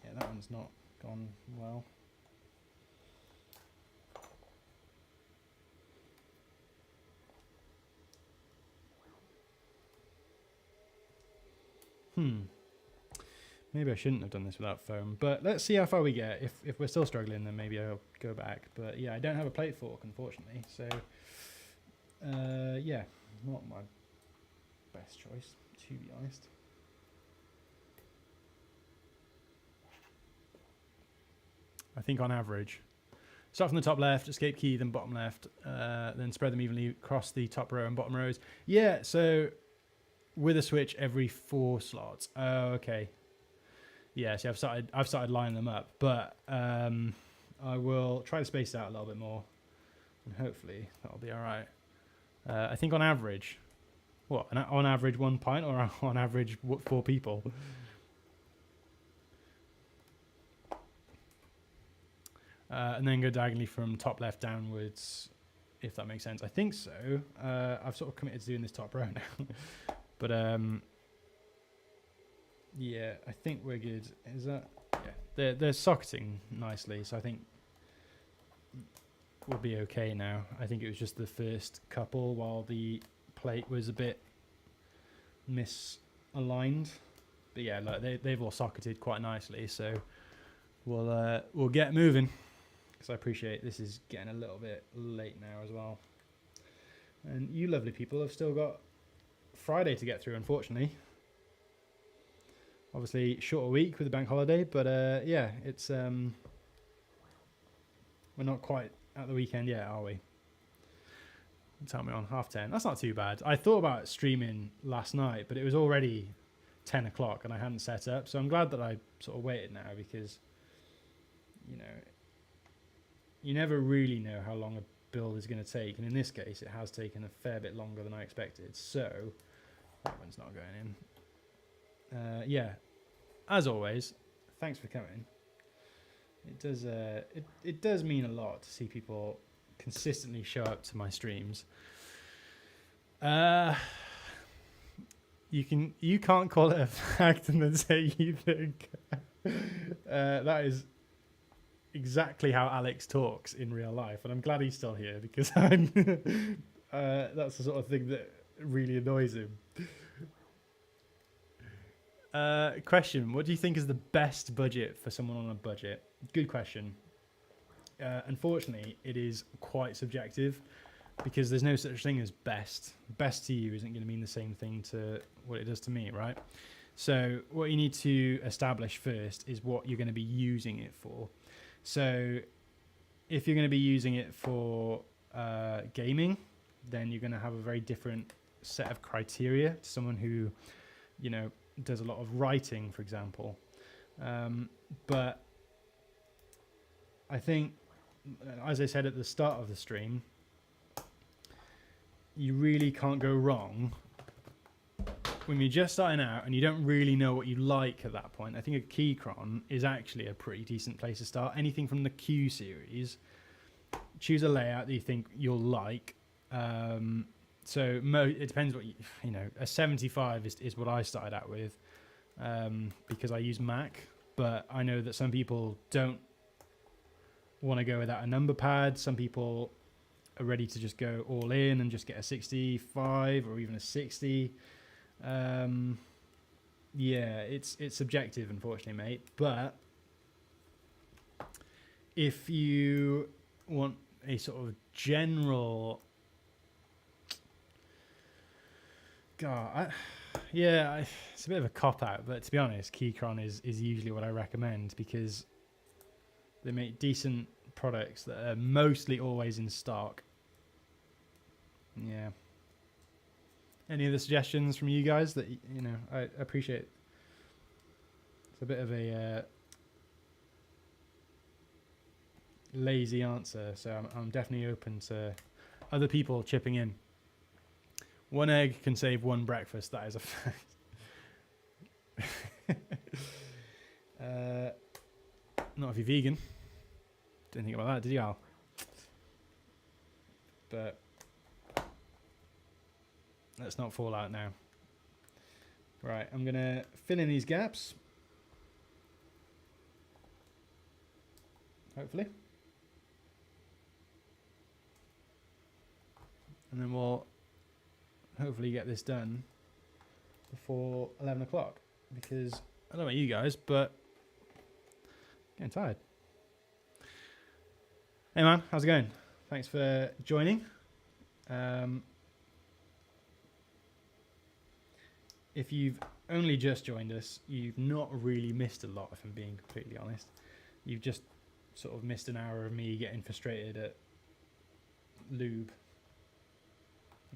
yeah, that one's not gone well. Maybe I shouldn't have done this without foam, but let's see how far we get. If we're still struggling, then maybe I'll go back. But yeah, I don't have a plate fork, unfortunately. So yeah, not my best choice, to be honest. I think on average, start from the top left, escape key, then bottom left, then spread them evenly across the top row and bottom rows. Yeah, so with a switch every 4 slots. Oh, okay. Yeah, see, I've started lining them up, but I will try to space it out a little bit more, and hopefully that'll be all right. I think on average, what? On average 1 pint, or on average 4 people? And then go diagonally from top left downwards, if that makes sense. I think so. I've sort of committed to doing this top row now, but yeah, I think we're good. Is that? Yeah, they're socketing nicely, so I think we'll be okay now. I think it was just the first couple while the plate was a bit misaligned, but yeah, look, they've all socketed quite nicely, so we'll get moving, because I appreciate this is getting a little bit late now as well, and you lovely people have still got Friday to get through, unfortunately. Obviously, shorter week with the bank holiday, but yeah, it's we're not quite at the weekend yet, are we? Tell me on 10:30. That's not too bad. I thought about streaming last night, but it was already 10 o'clock and I hadn't set up, so I'm glad that I sort of waited now, because you know, you never really know how long a build is going to take, and in this case, it has taken a fair bit longer than I expected. So that one's not going in. Yeah, as always, thanks for coming. It does it does mean a lot to see people consistently show up to my streams. You can't call it a fact and then say you think. That is exactly how Alex talks in real life, and I'm glad he's still here, because I'm that's the sort of thing that really annoys him. Question: what do you think is the best budget for someone on a budget? Good question. Unfortunately, it is quite subjective, because there's no such thing as best. Best to you isn't going to mean the same thing to what it does to me, right? So what you need to establish first is what you're going to be using it for. So if you're going to be using it for gaming, then you're going to have a very different set of criteria to someone who, you know, does a lot of writing, for example. But I think, as I said at the start of the stream, you really can't go wrong when you're just starting out and you don't really know what you like at that point. I think a Keychron is actually a pretty decent place to start. Anything from the Q series, choose a layout that you think you'll like. So it depends what you know. A 75 is what I started out with, because I use Mac, but I know that some people don't want to go without a number pad. Some people are ready to just go all in and just get a 65 or even a 60. Yeah, it's subjective, unfortunately, mate. But if you want a sort of general, it's a bit of a cop-out, but to be honest, Keychron is usually what I recommend, because they make decent products that are mostly always in stock. Yeah. Any other suggestions from you guys that, you know, I appreciate? It's a bit of a lazy answer, so I'm definitely open to other people chipping in. One egg can save one breakfast, that is a fact. Not if you're vegan. Didn't think about that, did you, Al? But let's not fall out now. Right, I'm going to fill in these gaps. Hopefully. And then we'll hopefully get this done before 11 o'clock. Because, I don't know about you guys, but I'm getting tired. Hey man, how's it going? Thanks for joining. If you've only just joined us, you've not really missed a lot, if I'm being completely honest. You've just sort of missed an hour of me getting frustrated at lube.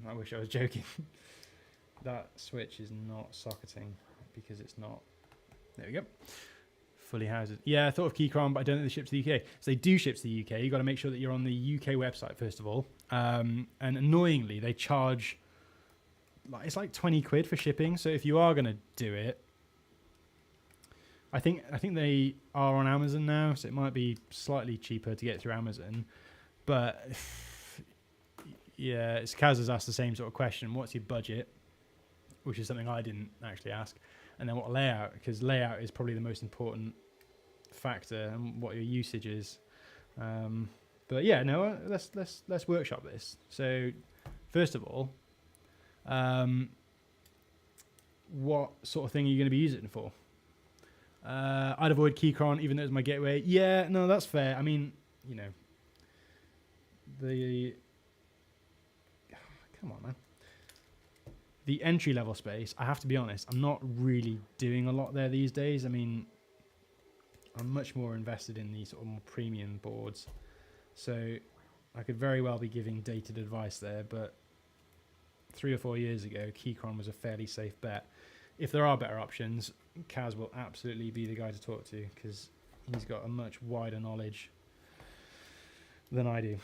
I wish I was joking. That switch is not socketing because it's not. There we go. Fully housed. Yeah, I thought of Keycap, but I don't think they ship to the UK. So they do ship to the UK. You've got to make sure that you're on the UK website, first of all. And annoyingly, they charge, it's like 20 quid for shipping. So if you are going to do it, I think they are on Amazon now, so it might be slightly cheaper to get through Amazon. But yeah, it's Kaz has asked the same sort of question. What's your budget? Which is something I didn't actually ask. And then what layout? Because layout is probably the most important factor, and what your usage is. But yeah, no, let's workshop this. So first of all, what sort of thing are you going to be using it for? I'd avoid Keycron, even though it's my gateway. Yeah, no, that's fair. I mean, you know, come on, man. The entry-level space, I have to be honest, I'm not really doing a lot there these days. I mean, I'm much more invested in these sort of more premium boards. So I could very well be giving dated advice there, but 3 or 4 years ago, Keycron was a fairly safe bet. If there are better options, Kaz will absolutely be the guy to talk to because he's got a much wider knowledge than I do.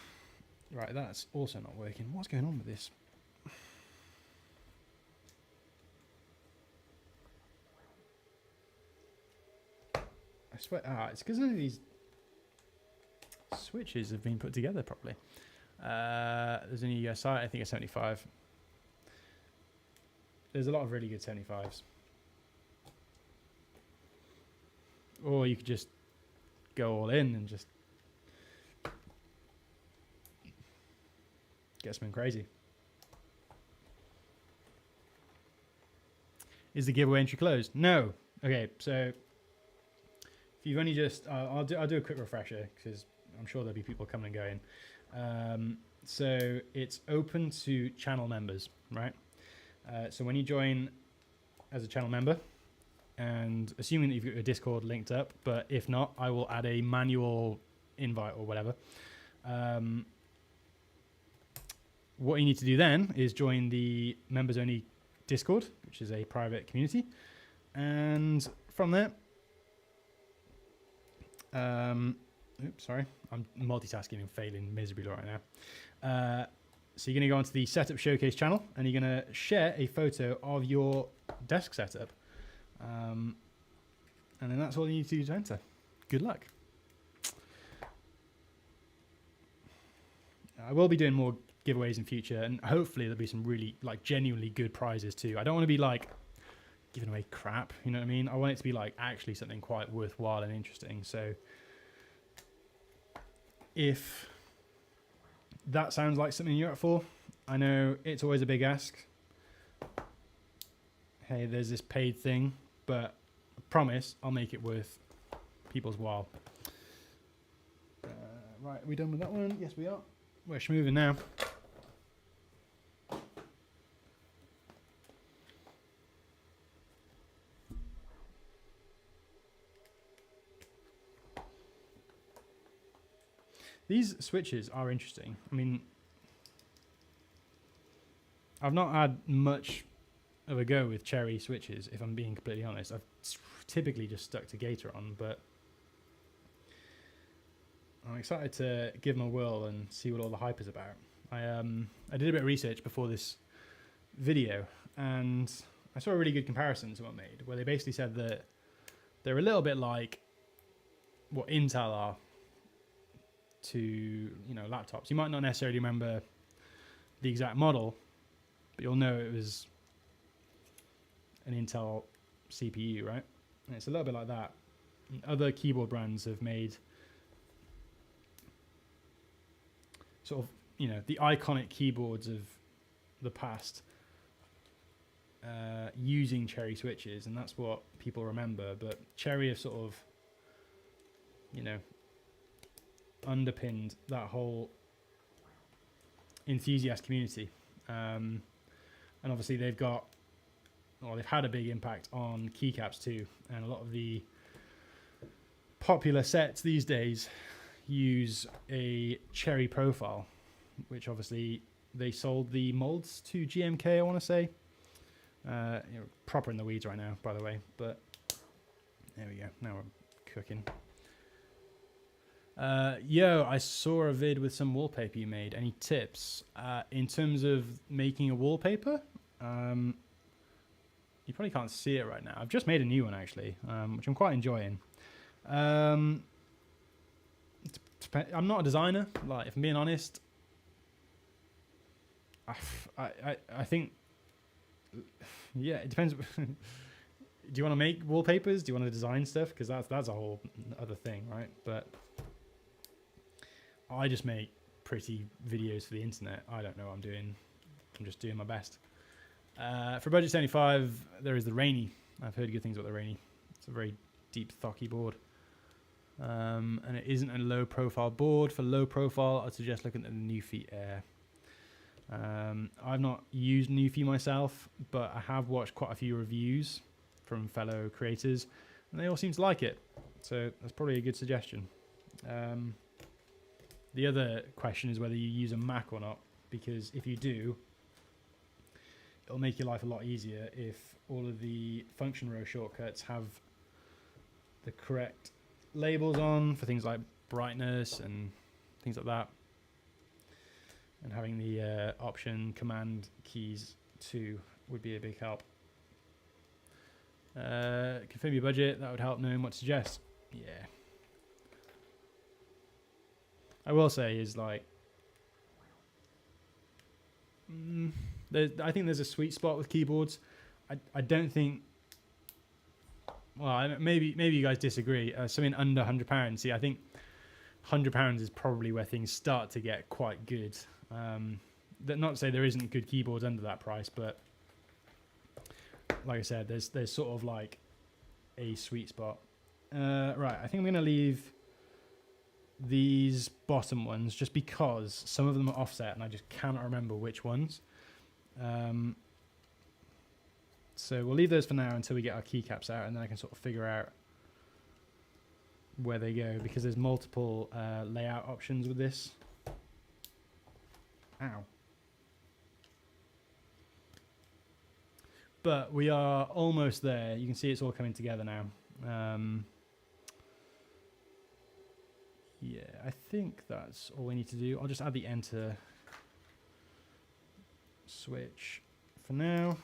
Right, that's also not working. What's going on with this? I swear, it's because none of these switches have been put together properly. There's a new US site, I think a 75. There's a lot of really good 75s. Or you could just go all in and just get something crazy. Is the giveaway entry closed? No. Okay, so if you've only just, I'll do a quick refresher because I'm sure there'll be people coming and going. So it's open to channel members, right? So when you join as a channel member, and assuming that you've got your Discord linked up, but if not, I will add a manual invite or whatever. What you need to do then is join the members only Discord, which is a private community. And from there, oops, sorry, I'm multitasking and failing miserably right now. So you're going to go onto the Setup Showcase channel, and you're going to share a photo of your desk setup. And then that's all you need to do to enter. Good luck. I will be doing more giveaways in future, and hopefully there'll be some really, genuinely good prizes too. I don't want to be, giving away crap, you know what I mean? I want it to be, actually something quite worthwhile and interesting. So if that sounds like something you're up for, I know it's always a big ask. Hey, there's this paid thing, but I promise I'll make it worth people's while. Right, are we done with that one? Yes, we are. We're schmoving now. These switches are interesting. I mean, I've not had much of a go with Cherry switches, if I'm being completely honest. I've typically just stuck to Gateron, but I'm excited to give them a whirl and see what all the hype is about. I did a bit of research before this video, and I saw a really good comparison someone made, where they basically said that they're a little bit like what Intel are to, you know, laptops. You might not necessarily remember the exact model, but you'll know it was an Intel CPU, right? And it's a little bit like that. And other keyboard brands have made sort of, you know, the iconic keyboards of the past using Cherry switches, and that's what people remember. But Cherry have sort of, you know, underpinned that whole enthusiast community, and obviously they've had a big impact on keycaps too, and a lot of the popular sets these days use a Cherry profile, which obviously they sold the molds to GMK, I want to say. You're proper in the weeds right now, by the way, but there we go. Now we're cooking. Yo, I saw a vid with some wallpaper you made. Any tips in terms of making a wallpaper? You probably can't see it right now. I've just made a new one actually, which I'm quite enjoying. I'm not a designer. Like, if I'm being honest, I think, yeah, it depends. Do you want to make wallpapers? Do you want to design stuff? Because that's a whole other thing, right? But I just make pretty videos for the internet. I don't know what I'm doing. I'm just doing my best. For budget 75, there is the Rainy. I've heard good things about the Rainy. It's a very deep, thocky board. And it isn't a low profile board. For low profile, I'd suggest looking at the Newfie Air. I've not used Newfie myself, but I have watched quite a few reviews from fellow creators, and they all seem to like it. So that's probably a good suggestion. The other question is whether you use a Mac or not, because if you do, it'll make your life a lot easier if all of the function row shortcuts have the correct labels on for things like brightness and things like that. And having the option command keys too would be a big help. Confirm your budget, that would help knowing what to suggest. Yeah. I will say is like, I think there's a sweet spot with keyboards. I don't think, well, maybe you guys disagree. Something under £100. See, I think £100 is probably where things start to get quite good. Not to say there isn't good keyboards under that price, but like I said, there's sort of like a sweet spot. Right, I think I'm going to leave these bottom ones just because some of them are offset and I just cannot remember which ones. So we'll leave those for now until we get our keycaps out, and then I can sort of figure out where they go, because there's multiple layout options with this. Ow. But we are almost there. You can see it's all coming together now. Yeah, I think that's all we need to do. I'll just add the enter switch for now.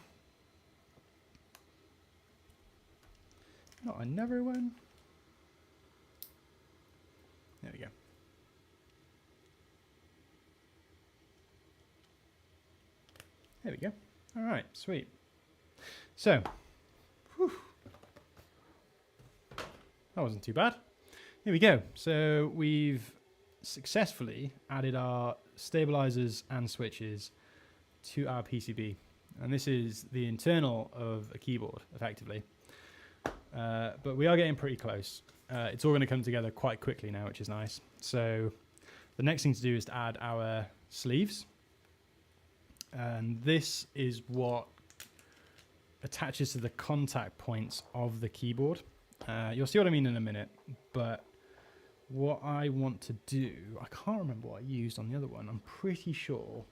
Not another one. There we go. There we go. All right, sweet. So, whew, that wasn't too bad. Here we go. So we've successfully added our stabilizers and switches to our PCB. And this is the internal of a keyboard, effectively. But we are getting pretty close. It's all going to come together quite quickly now, which is nice. So the next thing to do is to add our sleeves. And this is what attaches to the contact points of the keyboard. You'll see what I mean in a minute, but what I want to do, I can't remember what I used on the other one. I'm pretty sure.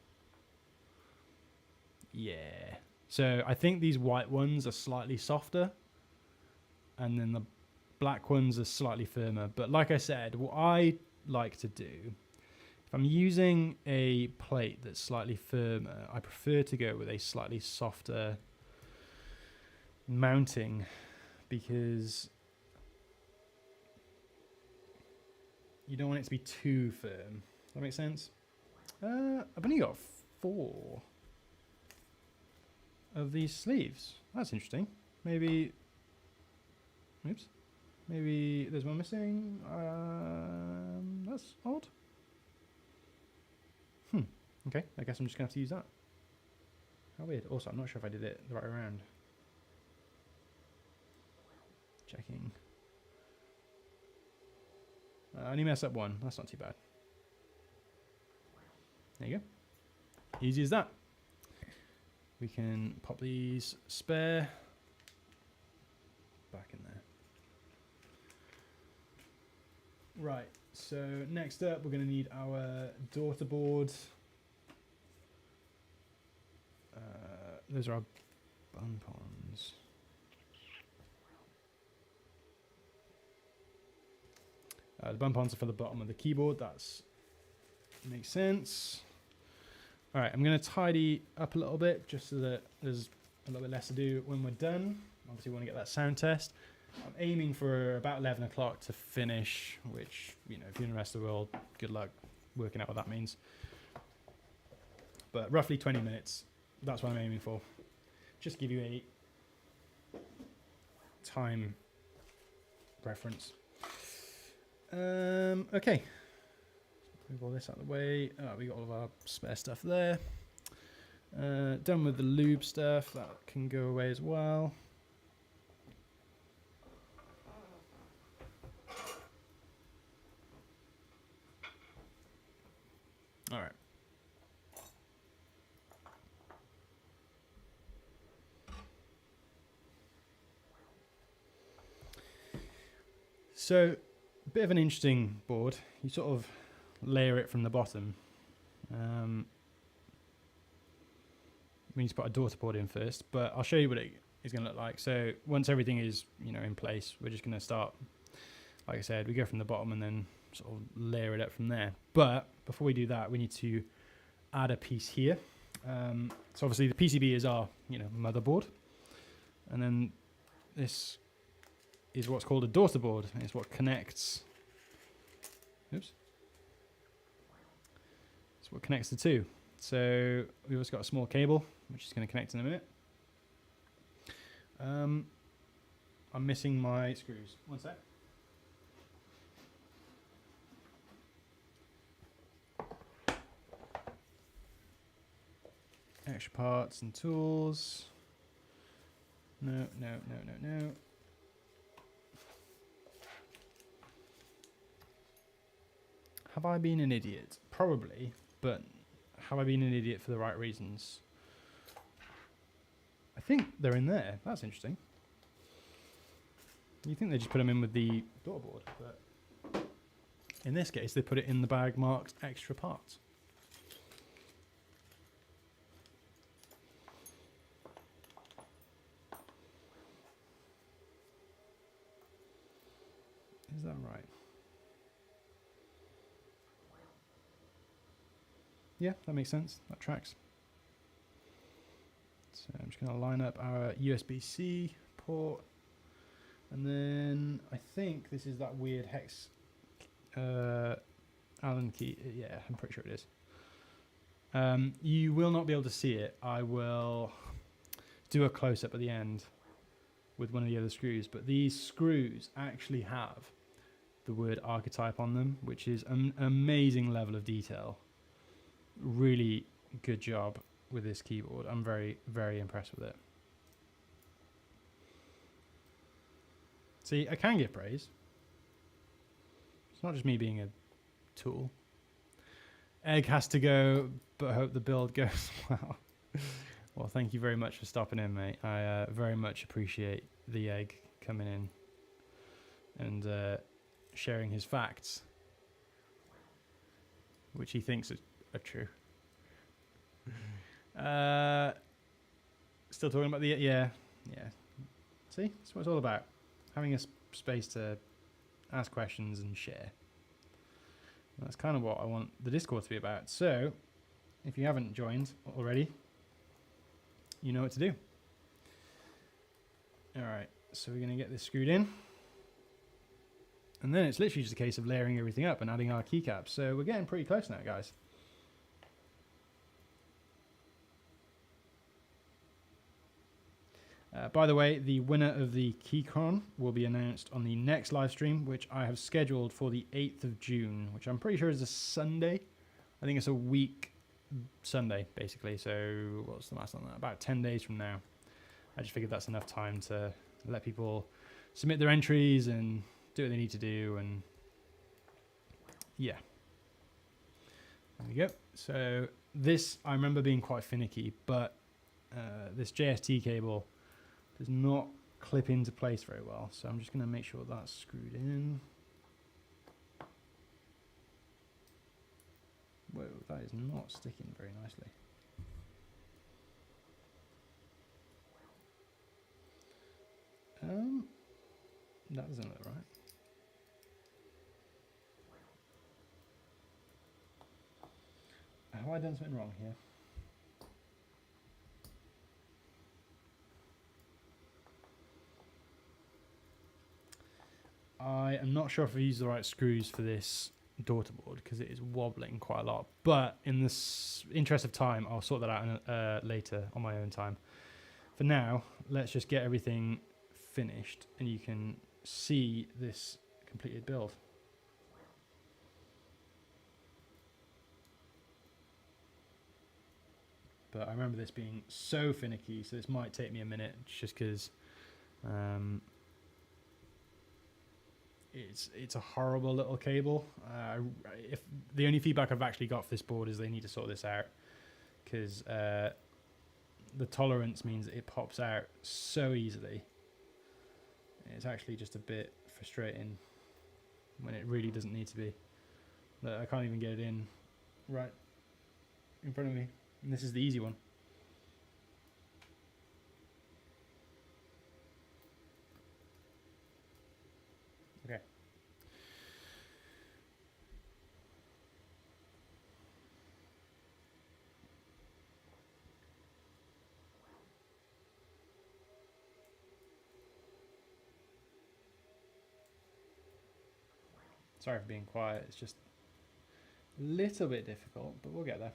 Yeah. So I think these white ones are slightly softer, and then the black ones are slightly firmer. But like I said, what I like to do, if I'm using a plate that's slightly firmer, I prefer to go with a slightly softer mounting, because you don't want it to be too firm. Does that make sense? I've only got 4 of these sleeves. That's interesting. Maybe, oops, maybe there's one missing. That's odd. Okay, I guess I'm just gonna have to use that. How weird. Also, I'm not sure if I did it the right way around. Checking. I only messed up one. That's not too bad. There you go. Easy as that. We can pop these spare back in there. Right, so next up we're going to need our daughter board. Those are our bun-pons. The bun-pons are for the bottom of the keyboard. That's makes sense. All right, I'm going to tidy up a little bit just so that there's a little bit less to do when we're done. Obviously, we want to get that sound test. I'm aiming for about 11 o'clock to finish, which, you know, if you're in the rest of the world, good luck working out what that means. But roughly 20 minutes, that's what I'm aiming for. Just give you a time reference. Okay. Move all this out of the way. We got all of our spare stuff there. Done with the lube stuff. That can go away as well. All right. So, a bit of an interesting board. You sort of layer it from the bottom. We need to put a daughter board in first, but I'll show you what it is going to look like. So once everything is, you know, in place, we're just going to start, like I said, we go from the bottom and then sort of layer it up from there. But before we do that, we need to add a piece here. So obviously the PCB is our, you know, motherboard, and then this is what's called a daughter board. It's what connects. Oops. It's what connects the two. So we've also got a small cable, which is going to connect in a minute. I'm missing my screws. One sec. Extra parts and tools. No. Have I been an idiot? Probably, but have I been an idiot for the right reasons? I think they're in there. That's interesting. You think they just put them in with the daughter board, but in this case, they put it in the bag marked extra parts. Is that right? Yeah, that makes sense. That tracks. So I'm just going to line up our USB-C port. And then I think this is that weird hex Allen key. Yeah, I'm pretty sure it is. You will not be able to see it. I will do a close-up at the end with one of the other screws. But these screws actually have the word archetype on them, which is an amazing level of detail. Really good job with this keyboard. I'm very, very impressed with it. See, I can give praise. It's not just me being a tool. Egg has to go, but I hope the build goes well. Well, thank you very much for stopping in, mate. I very much appreciate the egg coming in and sharing his facts, which he thinks are true. Still talking about the yeah. See, that's what it's all about. Having a space to ask questions and share. That's kind of what I want the Discord to be about. So, if you haven't joined already, you know what to do. All right, so we're going to get this screwed in. And then it's literally just a case of layering everything up and adding our keycaps. So we're getting pretty close now, guys. By the way, the winner of the Keycon will be announced on the next live stream, which I have scheduled for the 8th of June, which I'm pretty sure is a Sunday. I think it's a week Sunday, basically. So what's the math on that? About 10 days from now. I just figured that's enough time to let people submit their entries and do what they need to do. And yeah, there we go. So this, I remember being quite finicky, but this JST cable does not clip into place very well. So I'm just going to make sure that's screwed in. Whoa, that is not sticking very nicely. That doesn't look right. Have I done something wrong here? I am not sure if I used the right screws for this daughter board because it is wobbling quite a lot. But in the interest of time, I'll sort that out later on my own time. For now, let's just get everything finished and you can see this completed build. But I remember this being so finicky, so this might take me a minute just because it's a horrible little cable. If the only feedback I've actually got for this board is they need to sort this out because the tolerance means that it pops out so easily. It's actually just a bit frustrating when it really doesn't need to be. Look, I can't even get it in right in front of me. And this is the easy one. Okay. Sorry for being quiet, it's just a little bit difficult, but we'll get there.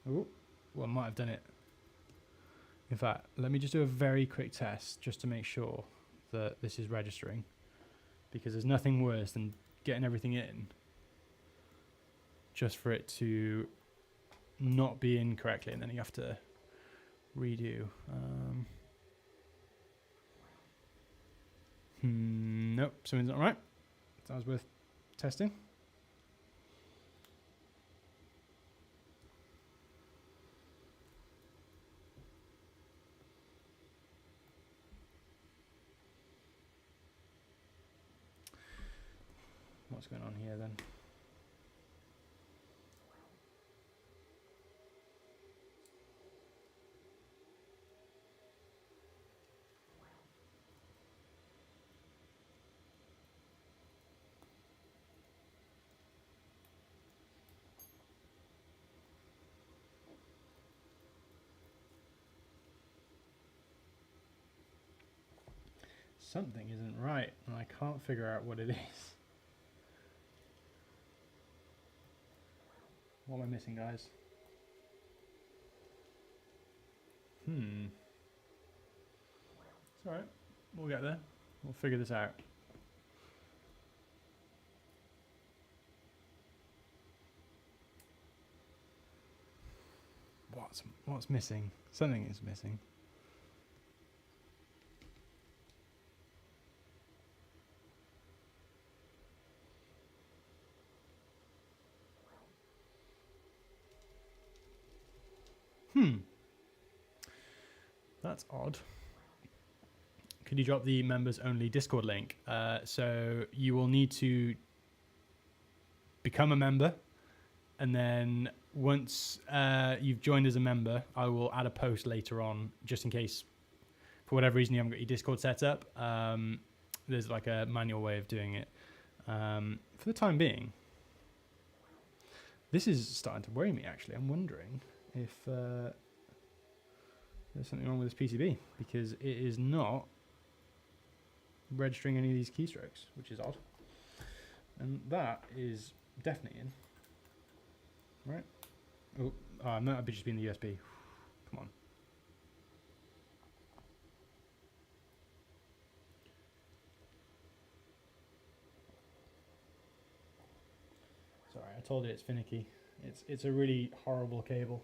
Oh, well, I might have done it. In fact, let me just do a very quick test just to make sure that this is registering, because there's nothing worse than getting everything in just for it to not be in correctly and then you have to redo. Nope, something's not right. That was worth testing. What's going on here then? Something isn't right, and I can't figure out what it is. What am I missing, guys? It's alright. We'll get there. We'll figure this out. What's missing? Something is missing. That's odd. Could you drop the members only Discord link? So you will need to become a member, and then once you've joined as a member, I will add a post later on, just in case for whatever reason you haven't got your Discord set up. There's like a manual way of doing it. For the time being, this is starting to worry me actually. I'm wondering if there's something wrong with this PCB, because it is not registering any of these keystrokes, which is odd. And that is definitely in. Right? Oh, might have just been the USB. Come on. Sorry, I told you it's finicky. It's a really horrible cable.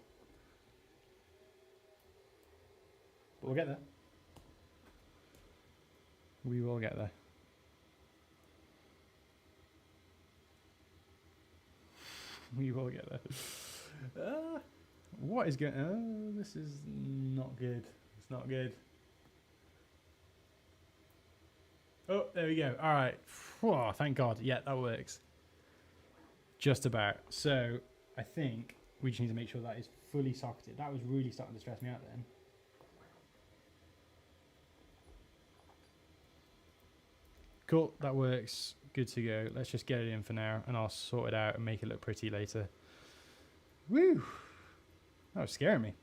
But we'll get there. We will get there. We will get there. What is going? Oh, this is not good. It's not good. Oh, there we go. All right. Whew, thank God. Yeah, that works. Just about. So I think we just need to make sure that is fully socketed. That was really starting to stress me out then. Cool, that works. Good to go. Let's just get it in for now, and I'll sort it out and make it look pretty later. Woo! That was scaring me.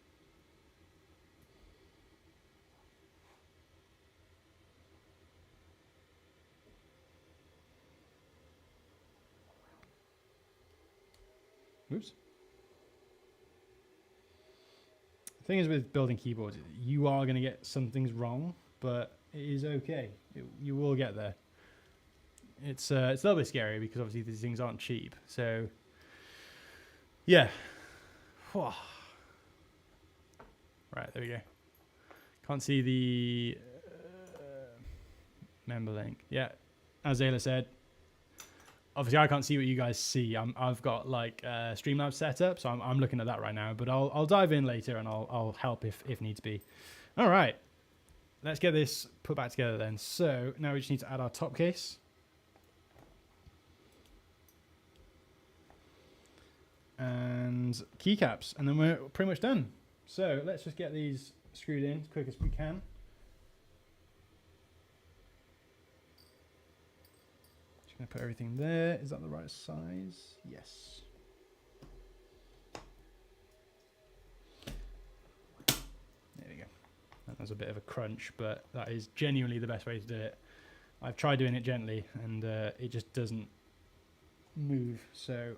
Oops. The thing is with building keyboards, you are going to get some things wrong, but it is okay. You will get there. It's a little bit scary because obviously these things aren't cheap. So, yeah. Right, there we go. Can't see the member link. Yeah, as Ayla said, obviously I can't see what you guys see. I've got like Streamlabs set up, so I'm looking at that right now. But I'll dive in later and I'll help if needs be. All right, let's get this put back together then. So now we just need to add our top case. And keycaps, and then we're pretty much done. So let's just get these screwed in as quick as we can. Just gonna put everything there. Is that the right size? Yes. There we go. That was a bit of a crunch, but that is genuinely the best way to do it. I've tried doing it gently, and it just doesn't move. So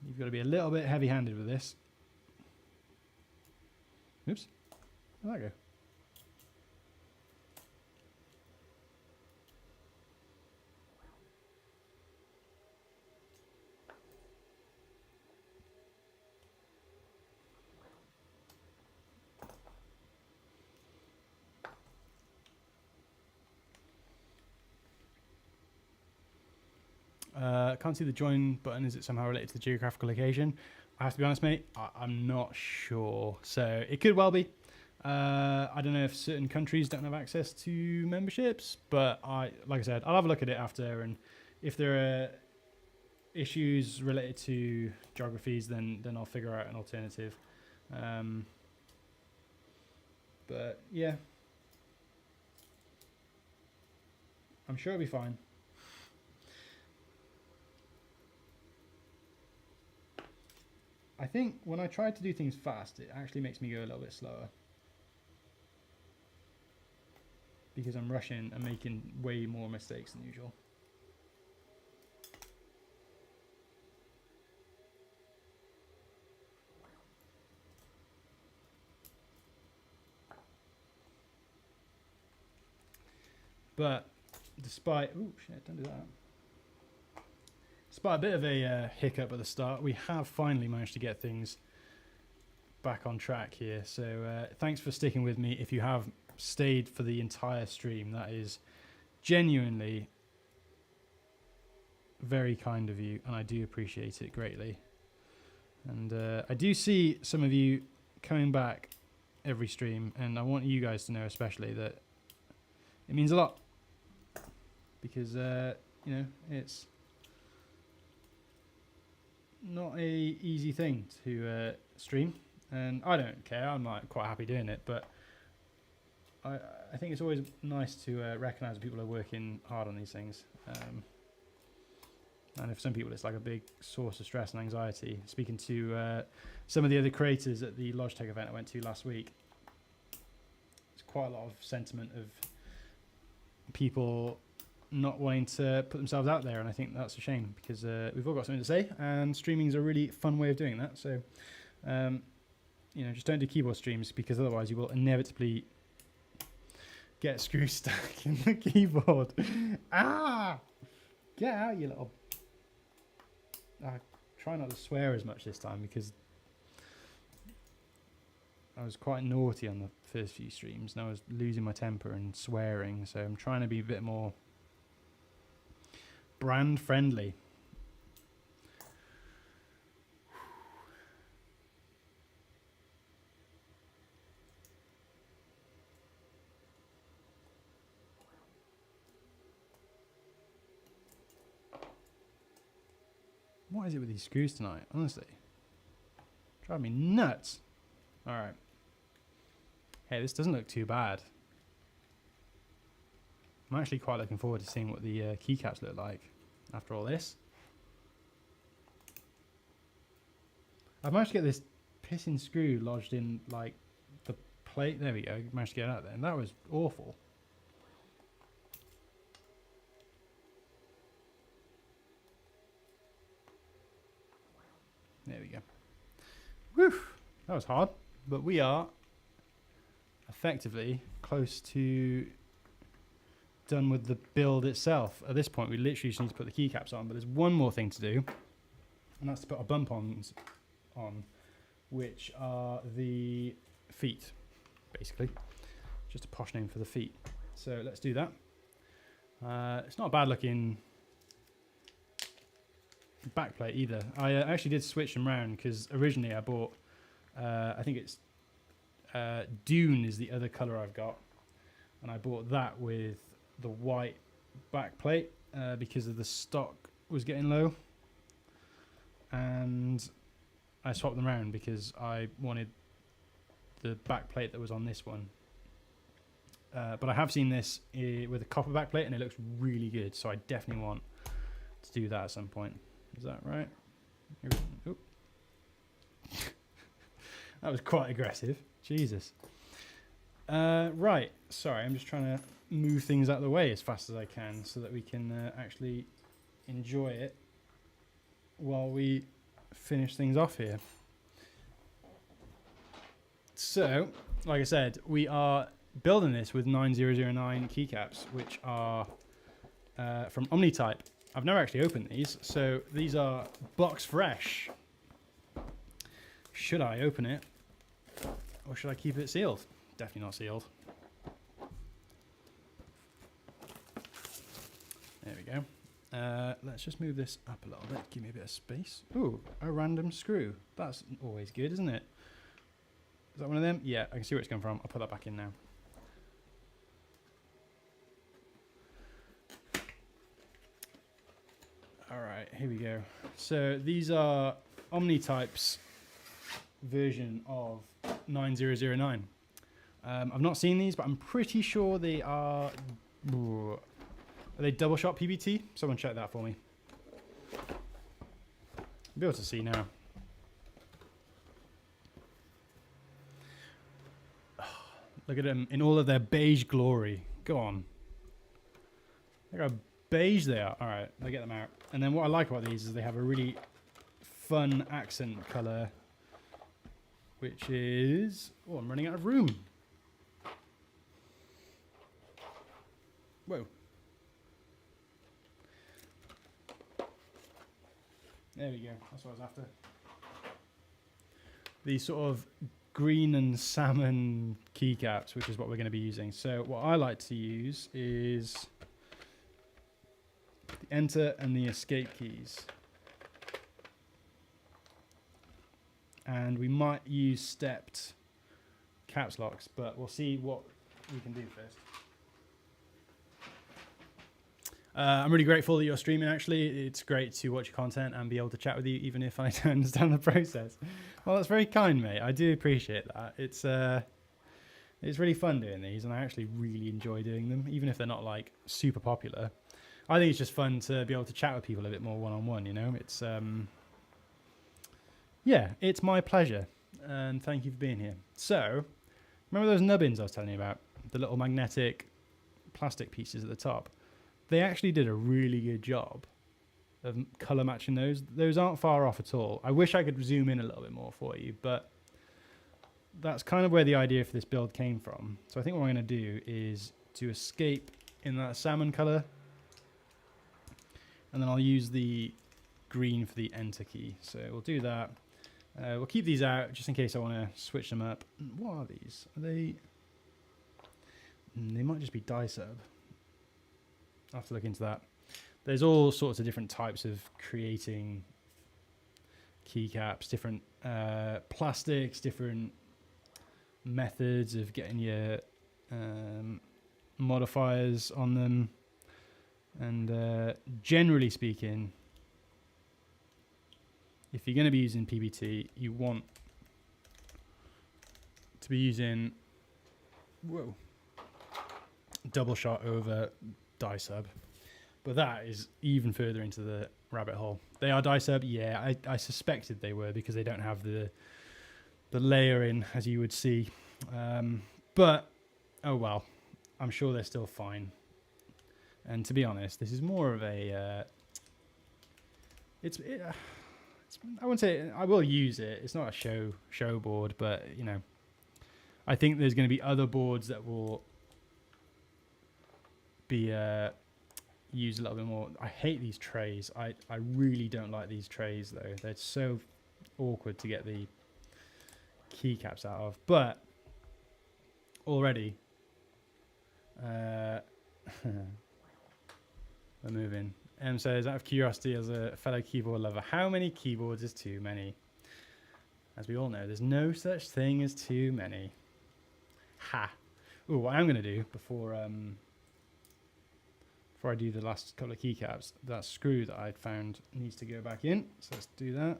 you've got to be a little bit heavy-handed with this. Oops. Where'd that go? Can't see the join button. Is it somehow related to the geographical location? I have to be honest, mate. I'm not sure. So it could well be. I don't know if certain countries don't have access to memberships, but like I said, I'll have a look at it after, and if there are issues related to geographies, then I'll figure out an alternative. But yeah, I'm sure it'll be fine. I think when I try to do things fast, it actually makes me go a little bit slower. Because I'm rushing and making way more mistakes than usual. But despite, ooh, shit, don't do that. Despite a bit of a hiccup at the start, we have finally managed to get things back on track here. So thanks for sticking with me. If you have stayed for the entire stream, that is genuinely very kind of you, and I do appreciate it greatly. And I do see some of you coming back every stream, and I want you guys to know especially that it means a lot, because you know, it's not a easy thing to stream, and I don't care. I'm like quite happy doing it, but I think it's always nice to recognise people are working hard on these things. And for some people, it's like a big source of stress and anxiety. Speaking to some of the other creators at the Logitech event I went to last week, there's quite a lot of sentiment of people not wanting to put themselves out there, and I think that's a shame because we've all got something to say, and streaming is a really fun way of doing that. So, you know, just don't do keyboard streams because otherwise you will inevitably get screws stuck in the keyboard. Ah! Get out, you little... I try not to swear as much this time because I was quite naughty on the first few streams and I was losing my temper and swearing, so I'm trying to be a bit more brand friendly. What is it with these screws tonight? Honestly, drive me nuts. All right. Hey, this doesn't look too bad. I'm actually quite looking forward to seeing what the keycaps look like after all this. I've managed to get this pissing screw lodged in like the plate. There we go. Managed to get it out there, and that was awful. There we go. Whew, that was hard, but we are effectively close to done with the build itself. At this point, we literally just need to put the keycaps on, but there's one more thing to do, and that's to put our bump-ons on, which are the feet, basically. Just a posh name for the feet. So let's do that. It's not a bad looking backplate either. I actually did switch them around because originally I bought, I think it's Dune is the other colour I've got, and I bought that with the white backplate because of the stock was getting low, and I swapped them around because I wanted the backplate that was on this one. But I have seen this with a copper backplate and it looks really good, so I definitely want to do that at some point. Is that right? Oop. That was quite aggressive. Jesus. Right. Sorry, I'm just trying to move things out of the way as fast as I can so that we can actually enjoy it while we finish things off here. So, like I said, we are building this with 9009 keycaps, which are from Omnitype. I've never actually opened these, so these are box fresh. Should I open it, or should I keep it sealed? Definitely not sealed. There we go. Let's just move this up a little bit, give me a bit of space. Ooh, a random screw. That's always good, isn't it? Is that one of them? Yeah, I can see where it's come from. I'll put that back in now. Alright, here we go. So these are Omnitype's version of 9009. I've not seen these, but I'm pretty sure they are... Are they double shot PBT? Someone check that for me. I'll be able to see now. Look at them in all of their beige glory. Go on. Look how beige they are. Alright, I'll get them out. And then what I like about these is they have a really fun accent colour, which is... Oh, I'm running out of room. Whoa. There we go. That's what I was after. These sort of green and salmon keycaps, which is what we're going to be using. So what I like to use is the enter and the escape keys. And we might use stepped caps locks, but we'll see what we can do first. I'm really grateful that you're streaming, actually. It's great to watch your content and be able to chat with you, even if I don't understand the process. Well, that's very kind, mate. I do appreciate that. It's really fun doing these, and I actually really enjoy doing them, even if they're not, like, super popular. I think it's just fun to be able to chat with people a bit more one-on-one, you know? It's, yeah, it's my pleasure, and thank you for being here. So, remember those nubbins I was telling you about? The little magnetic plastic pieces at the top. They actually did a really good job of color matching those. Those aren't far off at all. I wish I could zoom in a little bit more for you, but that's kind of where the idea for this build came from. So I think what I'm going to do is to escape in that salmon color, and then I'll use the green for the enter key. So we'll do that. We'll keep these out just in case I want to switch them up. What are these? Are they? They might just be dye sub. I'll have to look into that. There's all sorts of different types of creating keycaps, different plastics, different methods of getting your modifiers on them. And generally speaking, if you're going to be using PBT, you want to be using double shot over dye sub. But that is even further into the rabbit hole. They are dye sub, yeah. I suspected they were because they don't have the layering, as you would see. But oh well, I'm sure they're still fine. And to be honest, this is more of a I wouldn't say I will use it. It's not a show board, but you know, I think there's going to be other boards that will be used a little bit more. I hate these trays. I really don't like these trays though. They're so awkward to get the keycaps out of. But already, we're moving. Says, out of curiosity, as a fellow keyboard lover, how many keyboards is too many? As we all know, there's no such thing as too many. Ha! Ooh, what I'm going to do before I do the last couple of keycaps, that screw that I'd found needs to go back in. So let's do that.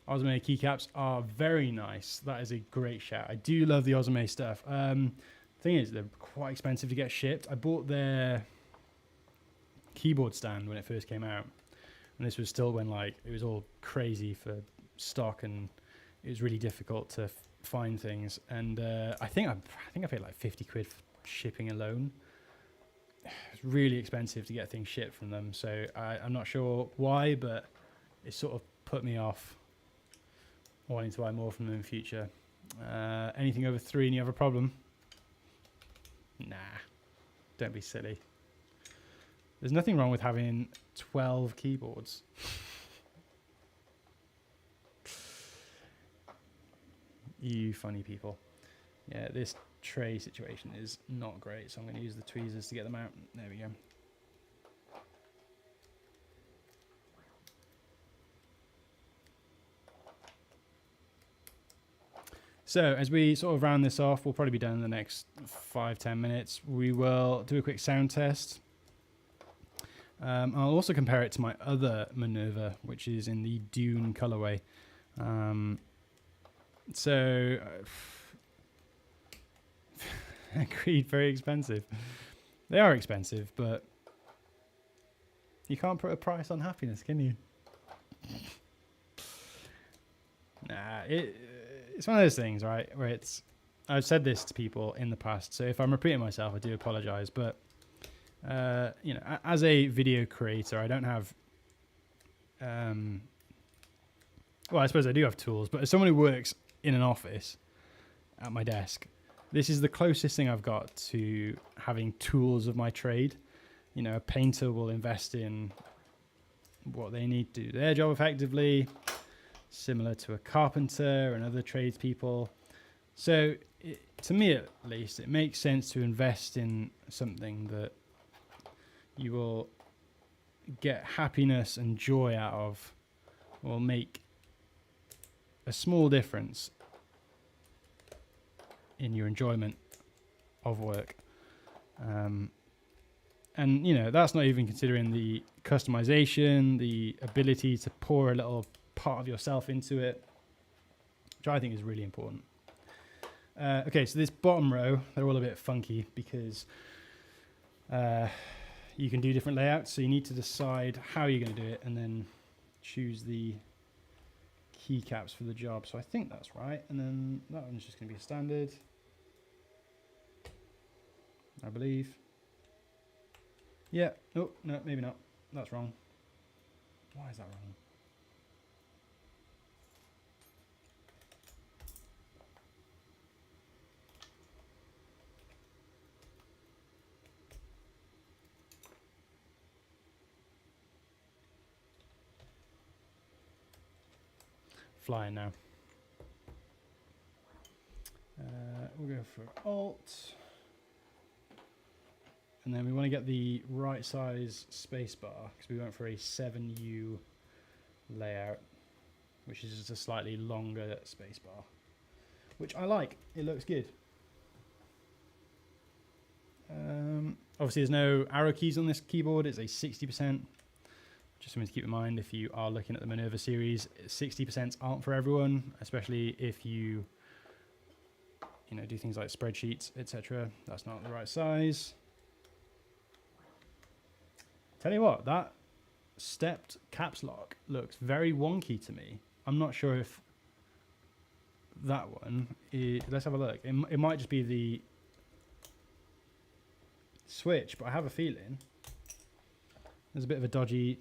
Osmo keycaps are very nice. That is a great shout. I do love the Osmo stuff. Thing is, they're quite expensive to get shipped. I bought their keyboard stand when it first came out, and this was still when like it was all crazy for stock, and it was really difficult to find things. And I think I paid like 50 quid for shipping alone. It's really expensive to get things shipped from them. So I'm not sure why, but it sort of put me off wanting to buy more from them in future. Anything over 3 and you have a problem? Nah, don't be silly. There's nothing wrong with having 12 keyboards. You funny people. Yeah, this tray situation is not great, so I'm going to use the tweezers to get them out. There we go. So as we sort of round this off, we'll probably be done in the next 5-10 minutes. We will do a quick sound test. I'll also compare it to my other Minerva, which is in the Dune colorway. Agreed, very expensive. They are expensive, but you can't put a price on happiness, can you? Nah, it's one of those things, right, where I've said this to people in the past, so if I'm repeating myself, I do apologize, but you know, as a video creator, I don't have well, I suppose I do have tools, but as someone who works in an office at my desk, this is the closest thing I've got to having tools of my trade. You know, a painter will invest in what they need to do their job effectively, similar to a carpenter and other tradespeople. So to me at least, it makes sense to invest in something that you will get happiness and joy out of, will make a small difference in your enjoyment of work. And you know, that's not even considering the customization, the ability to pour a little part of yourself into it, which I think is really important. Okay, so this bottom row, they're all a bit funky because you can do different layouts, so you need to decide how you're going to do it and then choose the keycaps for the job. So I think that's right. And then that one's just going to be a standard, I believe. Yeah. Oh, no, maybe not. That's wrong. Why is that wrong? Flying now. We'll go for Alt. And then we want to get the right size spacebar because we went for a 7U layout, which is just a slightly longer spacebar, which I like. It looks good. Obviously, there's no arrow keys on this keyboard. It's a 60%. Just something to keep in mind if you are looking at the Minerva series. 60% aren't for everyone, especially if you do things like spreadsheets, etc. That's not the right size. Tell you what, that stepped caps lock looks very wonky to me. I'm not sure if that one is, let's have a look. It might just be the switch, but I have a feeling there's a bit of a dodgy,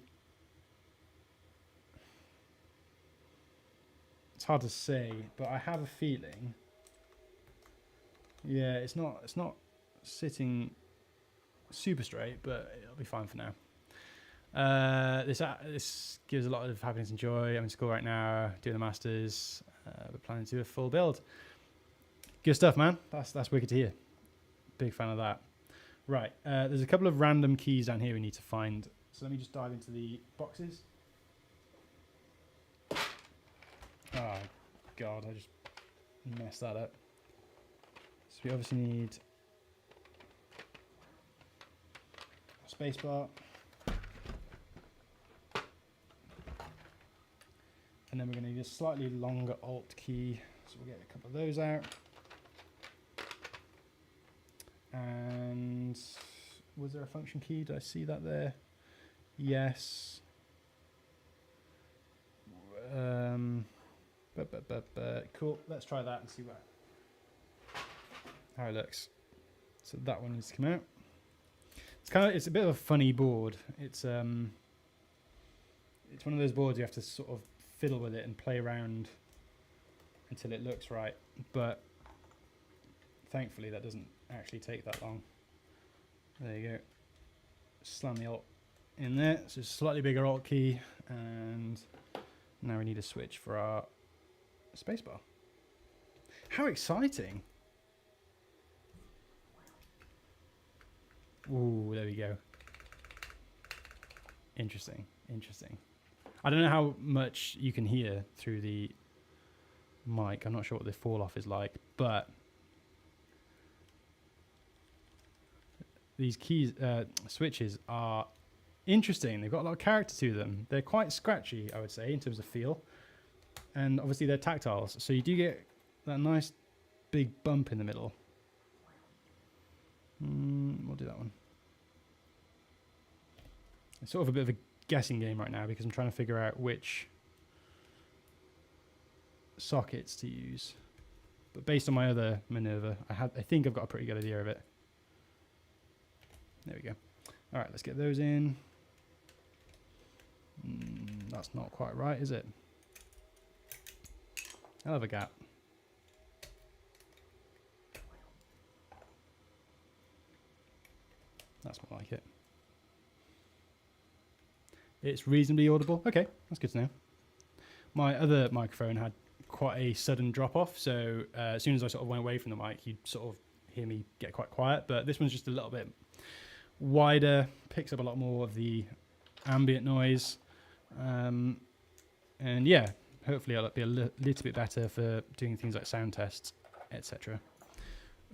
it's hard to say, but I have a feeling, yeah, it's not sitting super straight, but it'll be fine for now. This gives a lot of happiness and joy. I'm in school right now, doing the masters. We're planning to do a full build. Good stuff, man. That's wicked to hear. Big fan of that. Right, there's a couple of random keys down here we need to find. So let me just dive into the boxes. Oh God, I just messed that up. So we obviously need a spacebar. And then we're going to need a slightly longer Alt key, so we'll get a couple of those out. And was there a function key? Did I see that there? Yes. Cool. Let's try that and see how it looks. So that one needs to come out. It's a bit of a funny board. It's one of those boards you have to sort of fiddle with it and play around until it looks right, but thankfully that doesn't actually take that long. There you go. Slam the Alt in there. So it's a slightly bigger Alt key, and now we need a switch for our spacebar. How exciting! Ooh, there we go. Interesting. I don't know how much you can hear through the mic. I'm not sure what the fall off is like, but these keys, switches are interesting. They've got a lot of character to them. They're quite scratchy, I would say, in terms of feel. And obviously they're tactiles, so you do get that nice big bump in the middle. We'll do that one. It's sort of a bit of a guessing game right now because I'm trying to figure out which sockets to use. But based on my other Minerva, I think I've got a pretty good idea of it. There we go. All right, let's get those in. That's not quite right, is it? I'll have a gap. That's more like it. It's reasonably audible. Okay, that's good to know. My other microphone had quite a sudden drop off, so as soon as I sort of went away from the mic, you'd sort of hear me get quite quiet, but this one's just a little bit wider, picks up a lot more of the ambient noise, and yeah, hopefully I'll be a little bit better for doing things like sound tests, etc.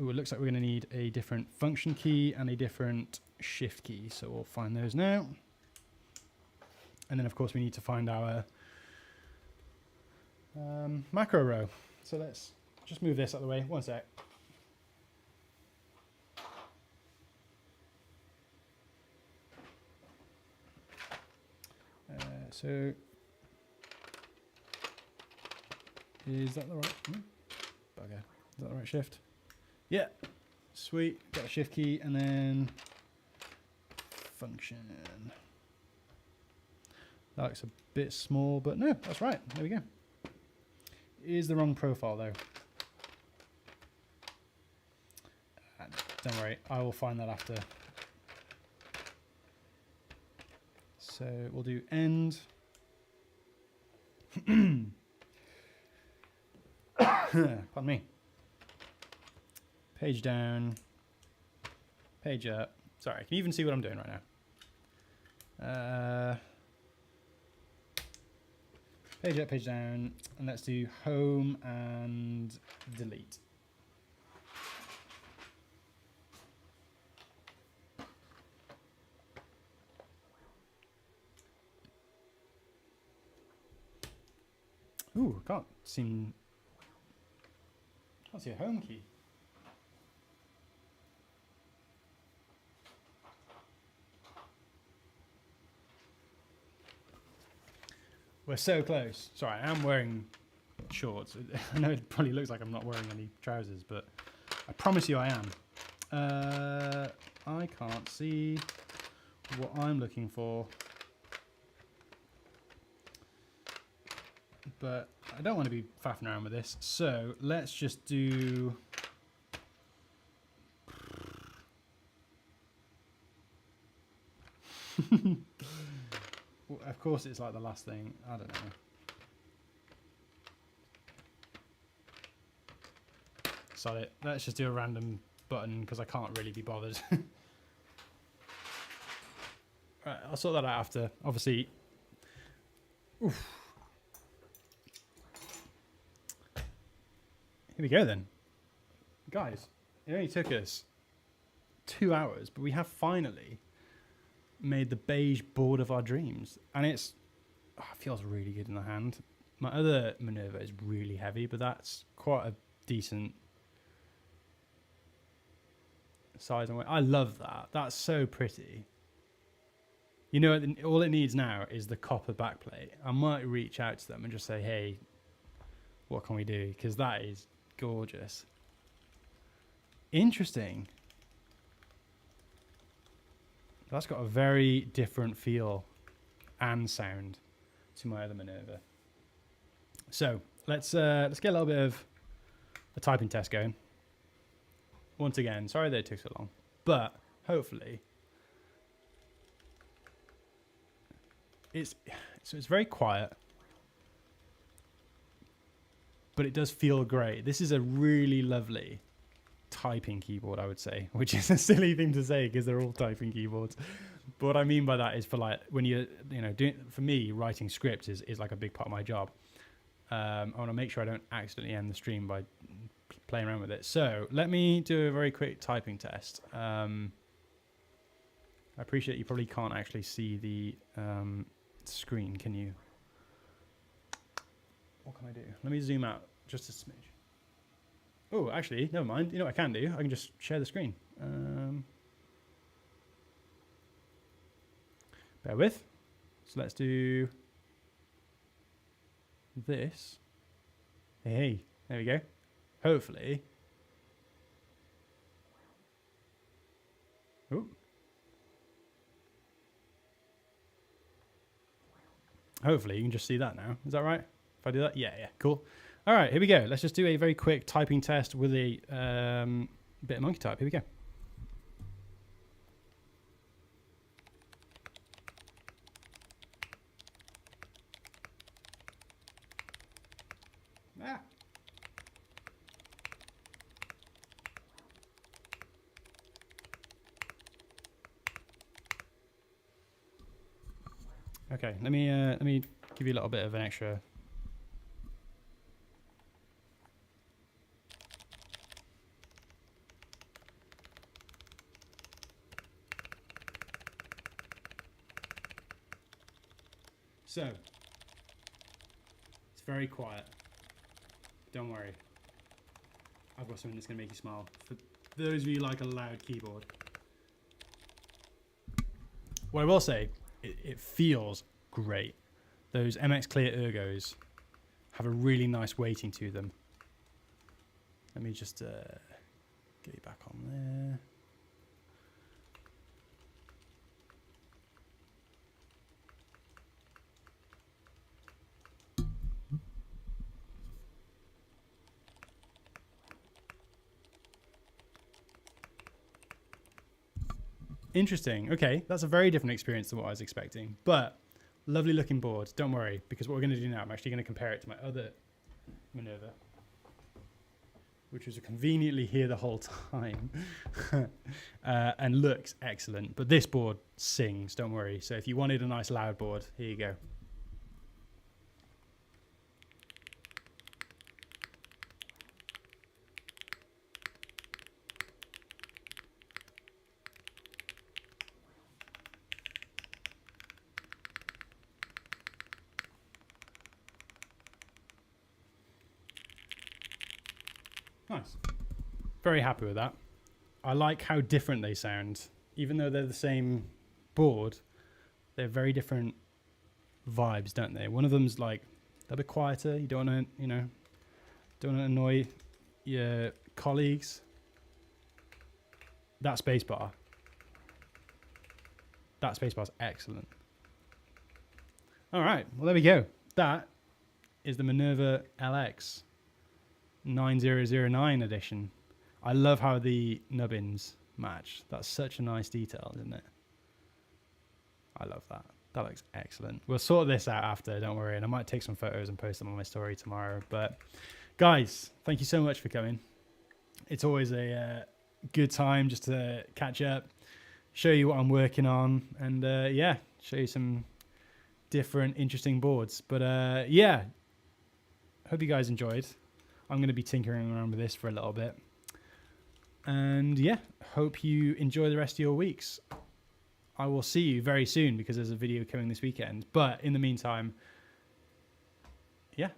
Ooh, it looks like we're going to need a different function key and a different shift key, so we'll find those now. And then of course we need to find our macro row. So let's just move this out of the way. One sec. So Is that the right? Bugger. Is that the right shift? Yeah. Sweet. Got a shift key and then function. That looks a bit small, but no, that's right. There we go. It is the wrong profile though. Don't worry, I will find that after. So we'll do end. Pardon me. Page down. Page up. Sorry, can you even see what I'm doing right now? Page up, page down, and let's do home and delete. Ooh, can't see a home key. We're so close. Sorry, I am wearing shorts. I know it probably looks like I'm not wearing any trousers, but I promise you I am. I can't see what I'm looking for. But I don't want to be faffing around with this, so let's just do... Well, of course it's like the last thing, I don't know. Sorry, let's just do a random button because I can't really be bothered. Right, I'll sort that out after, obviously. Oof. Here we go then. Guys, it only took us 2 hours, but we have finally made the beige board of our dreams. And it feels really good in the hand. My other Minerva is really heavy, but that's quite a decent size and weight. I love that. That's so pretty. You know, all it needs now is the copper backplate. I might reach out to them and just say, hey, what can we do? Because that is gorgeous. Interesting. That's got a very different feel and sound to my other Minerva. So let's get a little bit of a typing test going. Once again, sorry that it took so long, but hopefully it's very quiet, but it does feel great. This is a really lovely typing keyboard, I would say, which is a silly thing to say because they're all typing keyboards. But what I mean by that is for like when you know doing, for me, writing scripts is like a big part of my job. I want to make sure I don't accidentally end the stream by playing around with it. So let me do a very quick typing test. I appreciate you probably can't actually see the screen, can you? What can I do? Let me zoom out just a smidge. Oh, actually, never mind. You know what I can do? I can just share the screen. Bear with. So let's do this. Hey, there we go. Hopefully. Ooh. Hopefully you can just see that now. Is that right? If I do that? Yeah, cool. All right, here we go. Let's just do a very quick typing test with a bit of monkey type. Here we go. Ah. Okay, let me give you a little bit of an extra. So, it's very quiet. Don't worry. I've got something that's going to make you smile. For those of you who like a loud keyboard. What I will say, it feels great. Those MX Clear Ergos have a really nice weighting to them. Let me just get you back on there. Interesting. Okay, that's a very different experience than what I was expecting, but lovely looking board. Don't worry, because what we're going to do now, I'm actually going to compare it to my other Minerva, which was conveniently here the whole time and looks excellent. But this board sings, don't worry. So if you wanted a nice loud board, here you go. Nice. Very happy with that. I like how different they sound. Even though they're the same board, they're very different vibes, don't they? One of them's like a bit quieter. You don't want to, don't want to annoy your colleagues. That spacebar is excellent. All right, well, there we go. That is the Minerva LX 9009 edition. I love how the nubbins match. That's such a nice detail, isn't it? I love that. That looks excellent. We'll sort this out after, don't worry, and I might take some photos and post them on my story tomorrow. But guys, thank you so much for coming. It's always a good time just to catch up, show you what I'm working on, and yeah, show you some different interesting boards. But yeah, hope you guys enjoyed. I'm going to be tinkering around with this for a little bit. And yeah, hope you enjoy the rest of your weeks. I will see you very soon because there's a video coming this weekend. But in the meantime, yeah,